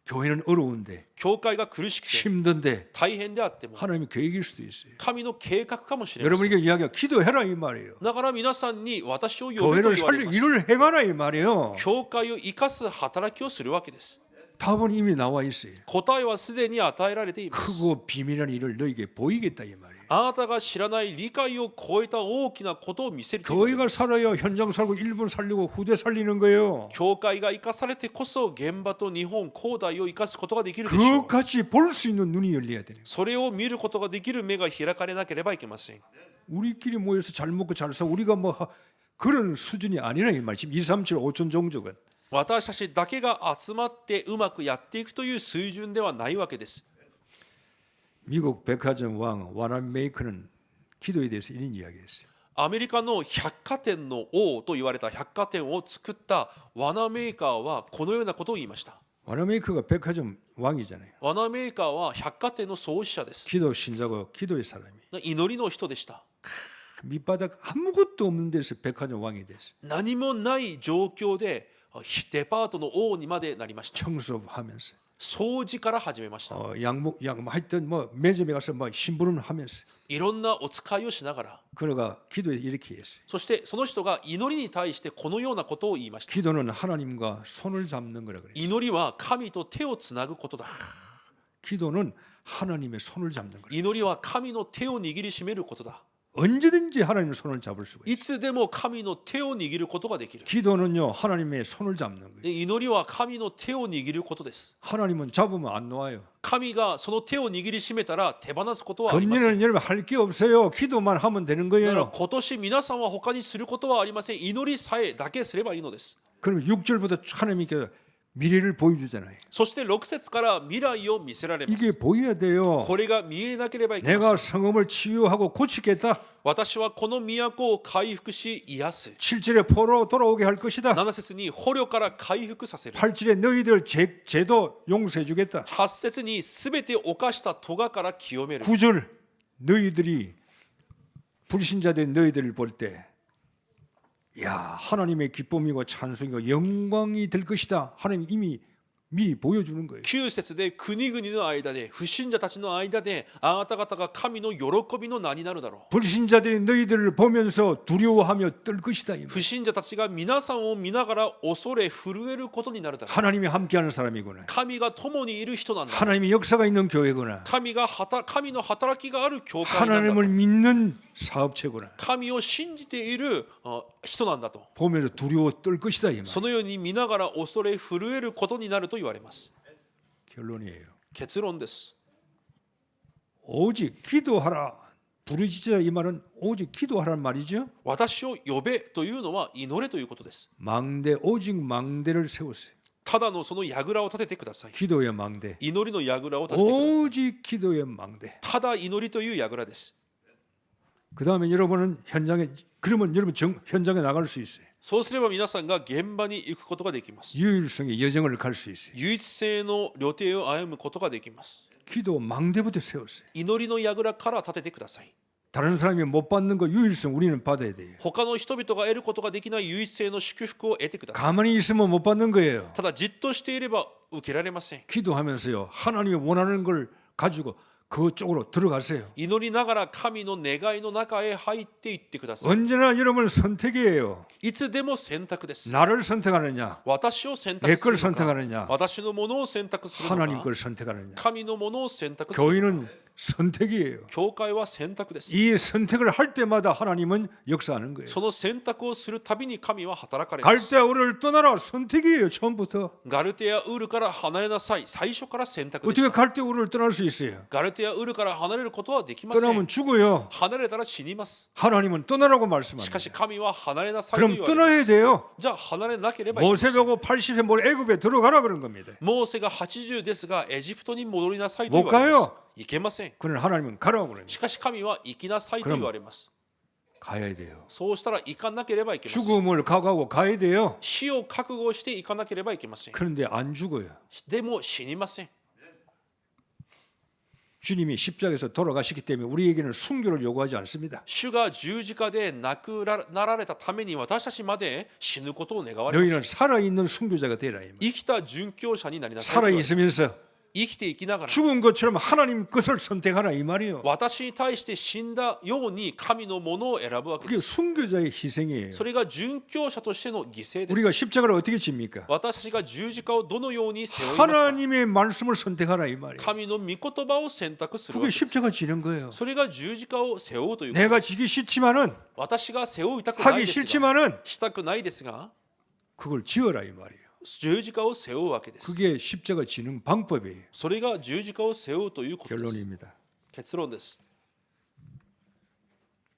[SPEAKER 1] 교회는 어려운데
[SPEAKER 2] 教会が苦しくて
[SPEAKER 1] 힘든데
[SPEAKER 2] 大変であっても
[SPEAKER 1] 하나님의 계획일 수도 있어요.
[SPEAKER 2] 神の計画かもしれません。
[SPEAKER 1] 여러분에게 이야기가 기도해라 이 말이에요.
[SPEAKER 2] だから皆さんに私を呼べと
[SPEAKER 1] 교회를
[SPEAKER 2] 言われ
[SPEAKER 1] 살릴
[SPEAKER 2] ます。
[SPEAKER 1] 일을 행하라 이 말이에요.
[SPEAKER 2] 教会を生かす働きをするわけです。
[SPEAKER 1] 답은 이미 나와 있어요.
[SPEAKER 2] 答えはすでに与えられています。
[SPEAKER 1] 크고 비밀한 일을 너에게 보이겠다 이 말이에요.
[SPEAKER 2] あなたが知らない理解を超えた大きなことを見せるということ
[SPEAKER 1] 교회가
[SPEAKER 2] です。
[SPEAKER 1] 살아야 현장 살고 일본 살리고 후대 살리는 거예요.
[SPEAKER 2] 教会が生かされてこそ現場と日本後代を生かすことができるでしょう。
[SPEAKER 1] 그것까지 볼 수 있는 눈이 열려야 되는 거예요.
[SPEAKER 2] それを見ることができる目が開かれなければいけません。
[SPEAKER 1] 우리끼리 모여서 잘 먹고 잘 살고 우리가 뭐 그런 수준이 아니라 이 말이지. 2, 3, 7, 5천 종족은
[SPEAKER 2] 私たちだけが集まってうまくやっていくという水準ではないわけです。
[SPEAKER 1] 미국 백화점 왕 와란 메이커는 기도에 대해서 이런 이야기했어요.
[SPEAKER 2] アメリカの百貨店の王と言われた百貨店を作ったワナメーカーはこのようなことを言いました。
[SPEAKER 1] 와란 메이커가 백화점 왕이잖아요.
[SPEAKER 2] ワナメーカーは百貨店の創始者です。
[SPEAKER 1] 기도 신자고 기도의 사람이
[SPEAKER 2] 祈りの人でした。
[SPEAKER 1] 밑바닥 아무것도 없는 데서 백화점 왕이 됐어.
[SPEAKER 2] 何もない状況でデパートの王にまでなりました。
[SPEAKER 1] 청소하면서
[SPEAKER 2] 掃除から始めました。
[SPEAKER 1] 양목 하여튼 뭐 매점에 가서 뭐 심부름 하면서
[SPEAKER 2] いろんなお使いをしながら、
[SPEAKER 1] 그러가 기도에 이렇게 했어요.
[SPEAKER 2] そしてその人が祈りに対してこのようなことを言いました。
[SPEAKER 1] 기도는 하나님과 손을 잡는 거라 그래요.
[SPEAKER 2] 祈りは神と手をつなぐことだ。
[SPEAKER 1] 기도는 하나님의 손을 잡는 거예요.
[SPEAKER 2] 祈りは神の手を握りしめることだ。
[SPEAKER 1] 언제든지 하나님의 손을 잡을 수가 있어요.
[SPEAKER 2] いつでも神の手を握ることができる。
[SPEAKER 1] 기도는요 하나님의 손을 잡는 거예요.
[SPEAKER 2] で祈りは神の手を握ることです。
[SPEAKER 1] 하나님은 잡으면 안 놓아요.
[SPEAKER 2] 神がその手を握りしめたら手放すことはありません。
[SPEAKER 1] 금년에는 여러분 할 게 없어요. 기도만 하면 되는
[SPEAKER 2] だから
[SPEAKER 1] 거예요.
[SPEAKER 2] 今年皆さんは他にすることはありません。祈りさえだけすればいいのです。
[SPEAKER 1] 그럼 6절부터 하나님께 미래를 보여주잖아요.
[SPEAKER 2] そして6節から未来を見せられま
[SPEAKER 1] 이게
[SPEAKER 2] す。
[SPEAKER 1] 보여야 돼요.
[SPEAKER 2] これが見えなければいけません。
[SPEAKER 1] 내가 성읍을 치유하고 고치겠다.
[SPEAKER 2] 私はこの都を回復し癒す。
[SPEAKER 1] 7절에 포로 돌아오게 할 것이다.
[SPEAKER 2] 7節に捕虜から回復させる。
[SPEAKER 1] 8절에 너희들 죄도 용서해 주겠다.
[SPEAKER 2] 8節にすべて犯した咎から清める。
[SPEAKER 1] 9절 너희들이 불신자된 너희들을 볼 때 야, 하나님의 기쁨이고 찬송이고 영광이 될 것이다. 하나님 이미 미리 보여주는 거예요.
[SPEAKER 2] 9節で国々の間で不信者たちの間であなた方が神の喜びの名になるだろう。
[SPEAKER 1] 불신자들이 너희들을 보면서 두려워하며 떨 것이다. 이
[SPEAKER 2] 不信者たちが皆さんを見ながら恐れ震えることになるだろう。
[SPEAKER 1] 하나님이 함께하는 사람이구나.
[SPEAKER 2] 神が共にいる人なんだ。
[SPEAKER 1] 하나님의 역사가 있는 교회구나.
[SPEAKER 2] 神の働きがある教会なんだと。
[SPEAKER 1] 하나님을 믿는 사업체구나.
[SPEAKER 2] 神を信じている人なんだと。
[SPEAKER 1] 보면서 두려워 떨 것이다. 이 말.
[SPEAKER 2] そのように見ながら恐れ震えることになると言われます。
[SPEAKER 1] 결론이에요.
[SPEAKER 2] 結論です。
[SPEAKER 1] 오직 기도하라. 부르짖으라 이 말은 오직 기도하라는 말이죠.
[SPEAKER 2] 私を呼べというのは祈れということです。
[SPEAKER 1] 망대 오직 망대를 세웠어요.
[SPEAKER 2] ただのその櫓を立ててください。
[SPEAKER 1] 기도의 망대.
[SPEAKER 2] 祈りの櫓を立ててください。
[SPEAKER 1] 오직 기도의 망대.
[SPEAKER 2] ただ祈りという櫓です。
[SPEAKER 1] 그 다음에 여러분은 현장에 그러면 여러분 현장에 나갈 수 있어요.
[SPEAKER 2] そうすれば皆さんが現場に行くことができます。
[SPEAKER 1] 유일성의 여정을 갈 수 있어요.
[SPEAKER 2] 唯一性の旅程を歩むことができます。
[SPEAKER 1] 기도 망대부터 세웠어요.
[SPEAKER 2] 祈りの櫓から立ててください。
[SPEAKER 1] 다른 사람이 못 받는 거 유일성 우리는 받아야 돼요.
[SPEAKER 2] 他の人々が得ることができない唯一性の祝福を得てください。
[SPEAKER 1] 가만히 있으면 못 받는 거예요.
[SPEAKER 2] ただじっとしていれば受けられません。
[SPEAKER 1] 기도하면서요. 하나님이 원하는 걸 가지고 그쪽으로 들어가세요.
[SPEAKER 2] 祈りながら神の願いの中へ入っていってください。
[SPEAKER 1] 언제나 여러분 선택이에요.
[SPEAKER 2] いつでも選択です。
[SPEAKER 1] 나를 선택하느냐,
[SPEAKER 2] 私を選
[SPEAKER 1] 내
[SPEAKER 2] 択す
[SPEAKER 1] 걸
[SPEAKER 2] るのか、
[SPEAKER 1] 선택하느냐,
[SPEAKER 2] 私のものを選択するの
[SPEAKER 1] 하나님
[SPEAKER 2] か、
[SPEAKER 1] 걸 선택하느냐.
[SPEAKER 2] 神のものを選択するのか。
[SPEAKER 1] 교회는 선택이에요.
[SPEAKER 2] 教会は選択です。
[SPEAKER 1] 이 선택을 할 때마다 하나님은 역사하는 거예요.
[SPEAKER 2] その選択をするたびに神は働かれます。
[SPEAKER 1] 갈대아우를 떠나라 선택이에요. 처음부터.
[SPEAKER 2] ガルテアウールから離れなさい。最初から選択でし
[SPEAKER 1] 어떻게
[SPEAKER 2] た。
[SPEAKER 1] 갈대아우를 떠날 수 있어요?
[SPEAKER 2] ガルテアウールから離れることはできません。
[SPEAKER 1] 떠나면 죽어요.
[SPEAKER 2] 離れたら死にます。
[SPEAKER 1] 하나님은 떠나라고
[SPEAKER 2] し
[SPEAKER 1] 말씀합니다.
[SPEAKER 2] かし神は離れなさいと
[SPEAKER 1] 그럼
[SPEAKER 2] 言われま
[SPEAKER 1] 떠나야
[SPEAKER 2] す。
[SPEAKER 1] 돼요.
[SPEAKER 2] じゃあ離れなければいけません。
[SPEAKER 1] 모세보고 80세 뭘 애굽에 들어가라 그런 겁니다.
[SPEAKER 2] モーセが80ですがエジプトに戻りなさいと
[SPEAKER 1] 못
[SPEAKER 2] 言われます
[SPEAKER 1] 가요. 。
[SPEAKER 2] いけません。
[SPEAKER 1] 그러나 하나님은 가라고 그럽니다.
[SPEAKER 2] しかし神は行きなさいと言われます。
[SPEAKER 1] 가야 돼요.
[SPEAKER 2] そうしたら行かなければいけません。
[SPEAKER 1] 죽음을 각오하고 가야 돼요.
[SPEAKER 2] 死を覚悟して行かなければいけません。
[SPEAKER 1] 그런데 안 죽어요.
[SPEAKER 2] でも死にません。
[SPEAKER 1] 주님이 십자가에서 돌아가시기 때문에 우리에게는 순교를 요구하지 않습니다.
[SPEAKER 2] 主が十字架で亡くなられたために私たちまで死ぬことを願われます。
[SPEAKER 1] 너희는 살아있는 순교자가 되라. 이 말.
[SPEAKER 2] 生きた殉教者になりなさい。
[SPEAKER 1] 살아있으면서
[SPEAKER 2] 生きていきながら
[SPEAKER 1] 죽은 것처럼 하나님 것을 선택하라 이 말이에요.
[SPEAKER 2] 私に対して死んだように神のものを選ぶわけ
[SPEAKER 1] 그게
[SPEAKER 2] です。
[SPEAKER 1] 순교자의 희생이에요.
[SPEAKER 2] それが殉教者としての犠牲で
[SPEAKER 1] 우리가
[SPEAKER 2] す。
[SPEAKER 1] 십자가를 어떻게 집니까?
[SPEAKER 2] 私たちが十字架をどのように背負いますか。
[SPEAKER 1] 하나님의 말씀을 선택하라 이 말이에요.
[SPEAKER 2] 神の御言葉を選択するわ
[SPEAKER 1] 그게
[SPEAKER 2] けです。
[SPEAKER 1] 십자가 지는 거예요.
[SPEAKER 2] それが十字架を背負うということ
[SPEAKER 1] 내가
[SPEAKER 2] です。
[SPEAKER 1] 지기 싫지만은
[SPEAKER 2] 私が背負いたくない
[SPEAKER 1] 하기
[SPEAKER 2] ですが
[SPEAKER 1] 싫지만은
[SPEAKER 2] したくないですが
[SPEAKER 1] 그걸 지어라 이 말이에요.
[SPEAKER 2] 十字架を背負うわけです。
[SPEAKER 1] 그게 십자가 지는 방법이에요.
[SPEAKER 2] それが十字架を背負うということです。
[SPEAKER 1] 결론입니다.
[SPEAKER 2] 結論です。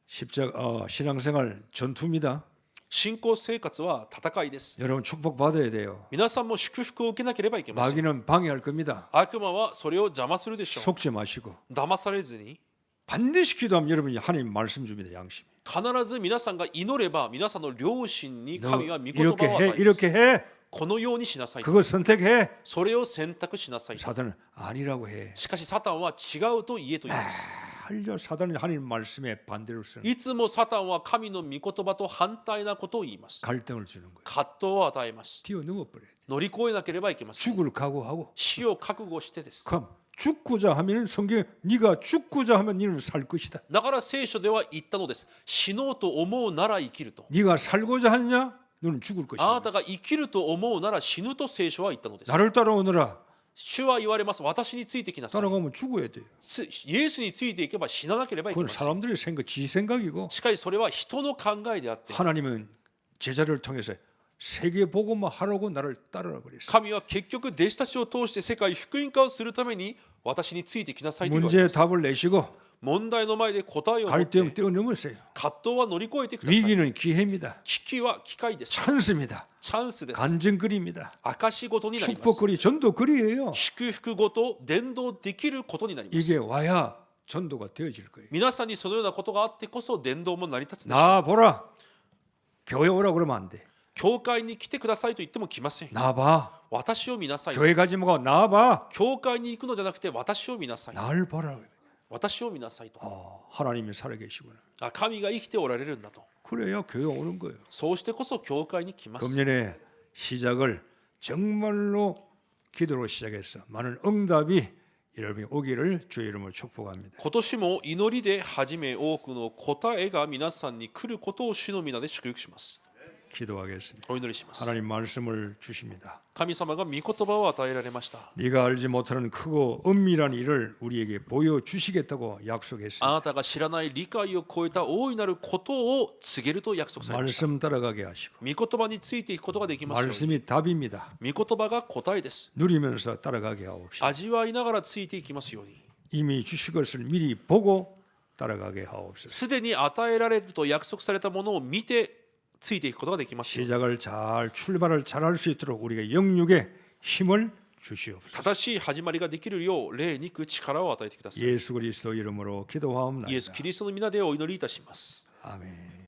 [SPEAKER 1] 신앙생활 전투입니다.
[SPEAKER 2] 信仰生活は戦いです。
[SPEAKER 1] 여러분 축복 받아야 돼요.
[SPEAKER 2] 皆さんも祝福を受けなければいけません。
[SPEAKER 1] 마귀는 방해할 겁니다.
[SPEAKER 2] 悪魔はそれを邪魔するでしょう。
[SPEAKER 1] 속지 마시고
[SPEAKER 2] 騙されずに
[SPEAKER 1] 반드시 기도하면 여러분이 하나님 말씀 줍니다. 양심이.
[SPEAKER 2] 必ず皆さんが祈れば皆さんの良心に
[SPEAKER 1] 너
[SPEAKER 2] 神は御言葉
[SPEAKER 1] 이렇게
[SPEAKER 2] を与
[SPEAKER 1] 해,
[SPEAKER 2] えます。
[SPEAKER 1] 이렇게 해.
[SPEAKER 2] このようにしなさい。
[SPEAKER 1] 그거 선택해.
[SPEAKER 2] それを選択しなさい。
[SPEAKER 1] 사단은 아니라고 해.
[SPEAKER 2] しかしサタンは違うと言えと言います。
[SPEAKER 1] 할려 사단은 하나님 말씀에 반대로 쓰는
[SPEAKER 2] いつもサタンは神の御言葉と反対なことを言います。
[SPEAKER 1] 갈등을 주는 거예요.
[SPEAKER 2] 葛藤を与えます。
[SPEAKER 1] 뛰어넘어 버려야 돼.
[SPEAKER 2] 乗り越えなければいけません。
[SPEAKER 1] 죽을 각오하고.
[SPEAKER 2] 死を覚悟してです。
[SPEAKER 1] 그럼 죽고자 하면 성경에 네가 죽고자 하면 너는 살 것이다.
[SPEAKER 2] だから聖書では言ったのです。死のうと思うなら生きると。
[SPEAKER 1] 네가 살고자 하느냐? 너는 죽을
[SPEAKER 2] あな
[SPEAKER 1] 것이다.
[SPEAKER 2] たが生きると思うなら死ぬと聖書は言ったのです。
[SPEAKER 1] 나를 따라오너라.
[SPEAKER 2] 主は言われます。私についてきなさい。
[SPEAKER 1] 따라가면 죽어야 돼요.
[SPEAKER 2] イエスについていけば死ななければいけ
[SPEAKER 1] 그건
[SPEAKER 2] ません。
[SPEAKER 1] 사람들의 생각, 지 생각이고
[SPEAKER 2] しかしそれは人の考えであって
[SPEAKER 1] 하나님은 제자를 통해서 세계 복음만 하라고 나를 따르라 그랬어요.
[SPEAKER 2] 神は結局弟子たちを通して世界福音化をするために私についてきなさいと言われ
[SPEAKER 1] 문제의
[SPEAKER 2] ます。
[SPEAKER 1] 답을 내시고
[SPEAKER 2] 問題の前で答えを持っ
[SPEAKER 1] 갈등
[SPEAKER 2] て
[SPEAKER 1] 뛰어넘으세요.
[SPEAKER 2] 葛藤は乗り越えてください。
[SPEAKER 1] 위기는 기회입니다.
[SPEAKER 2] 危機は機会です。
[SPEAKER 1] 찬스입니다.
[SPEAKER 2] チャンスです。
[SPEAKER 1] 간증거리입니다.
[SPEAKER 2] 証ごとになります。
[SPEAKER 1] 축복거리, 전도거리예요.
[SPEAKER 2] 祝福ごと伝道できることになります。
[SPEAKER 1] 이게 와야 전도가 되어질 거예요.
[SPEAKER 2] 皆さんにそのようなことがあってこそ伝道も成り立つでしょう。
[SPEAKER 1] 나 보라. 교회 오라 그러면 안 돼.
[SPEAKER 2] 教会に来てくださいと言っても来ません。
[SPEAKER 1] 나 봐.
[SPEAKER 2] 私を見なさい。
[SPEAKER 1] 교회 가지 말고 나 봐.
[SPEAKER 2] 教会に行くのじゃなくて私を見なさい。
[SPEAKER 1] 날 보라.
[SPEAKER 2] 私を見なさいと。
[SPEAKER 1] 하나님이 살아계시구나.
[SPEAKER 2] あ、神が生きておられるんだと。
[SPEAKER 1] 그래야 교회 오는 거예요.
[SPEAKER 2] そうしてこそ教会に来ます。
[SPEAKER 1] 금년에 시작을 정말로 기도로 시작해서 많은 응답이 여러분이 오기를 주의 이름으로 축복합니다.
[SPEAKER 2] 今年も祈りで始め多くの答えが皆さんに来ることを主の皆で祝福します。
[SPEAKER 1] 기도하겠습니다.
[SPEAKER 2] お祈りします。
[SPEAKER 1] 하나님 말씀을 주십니다.
[SPEAKER 2] 神様が御言葉を与えられました。
[SPEAKER 1] 네가 알지 못하는 크고 은밀한 일을 우리에게 보여주시겠다고 약속했습니다.
[SPEAKER 2] あなたが知らない理解を超えた大いなることを告げると約束されました。
[SPEAKER 1] 말씀 따라가게 하시고
[SPEAKER 2] 御言葉についていくことができますように。
[SPEAKER 1] 말씀이 답입니다.
[SPEAKER 2] 御言葉が答えです。
[SPEAKER 1] 누리면서 따라가게 하옵시다.
[SPEAKER 2] 味わいながらついていきますように。
[SPEAKER 1] 이미 주실 것을 미리 보고 따라가게 하옵소서.
[SPEAKER 2] すでに与えられると約束されたものを見てついていくことができますように。
[SPEAKER 1] 시작을 잘 출발을 잘할 수 있도록 우리가 영육의 힘을 주시옵소서.
[SPEAKER 2] 正しい始まりができるよう霊に力を与えてください。
[SPEAKER 1] 예수 그리스도 이름으로 기도하옵나이다.
[SPEAKER 2] イエス・キリストの皆でお祈りいたします。
[SPEAKER 1] 아멘.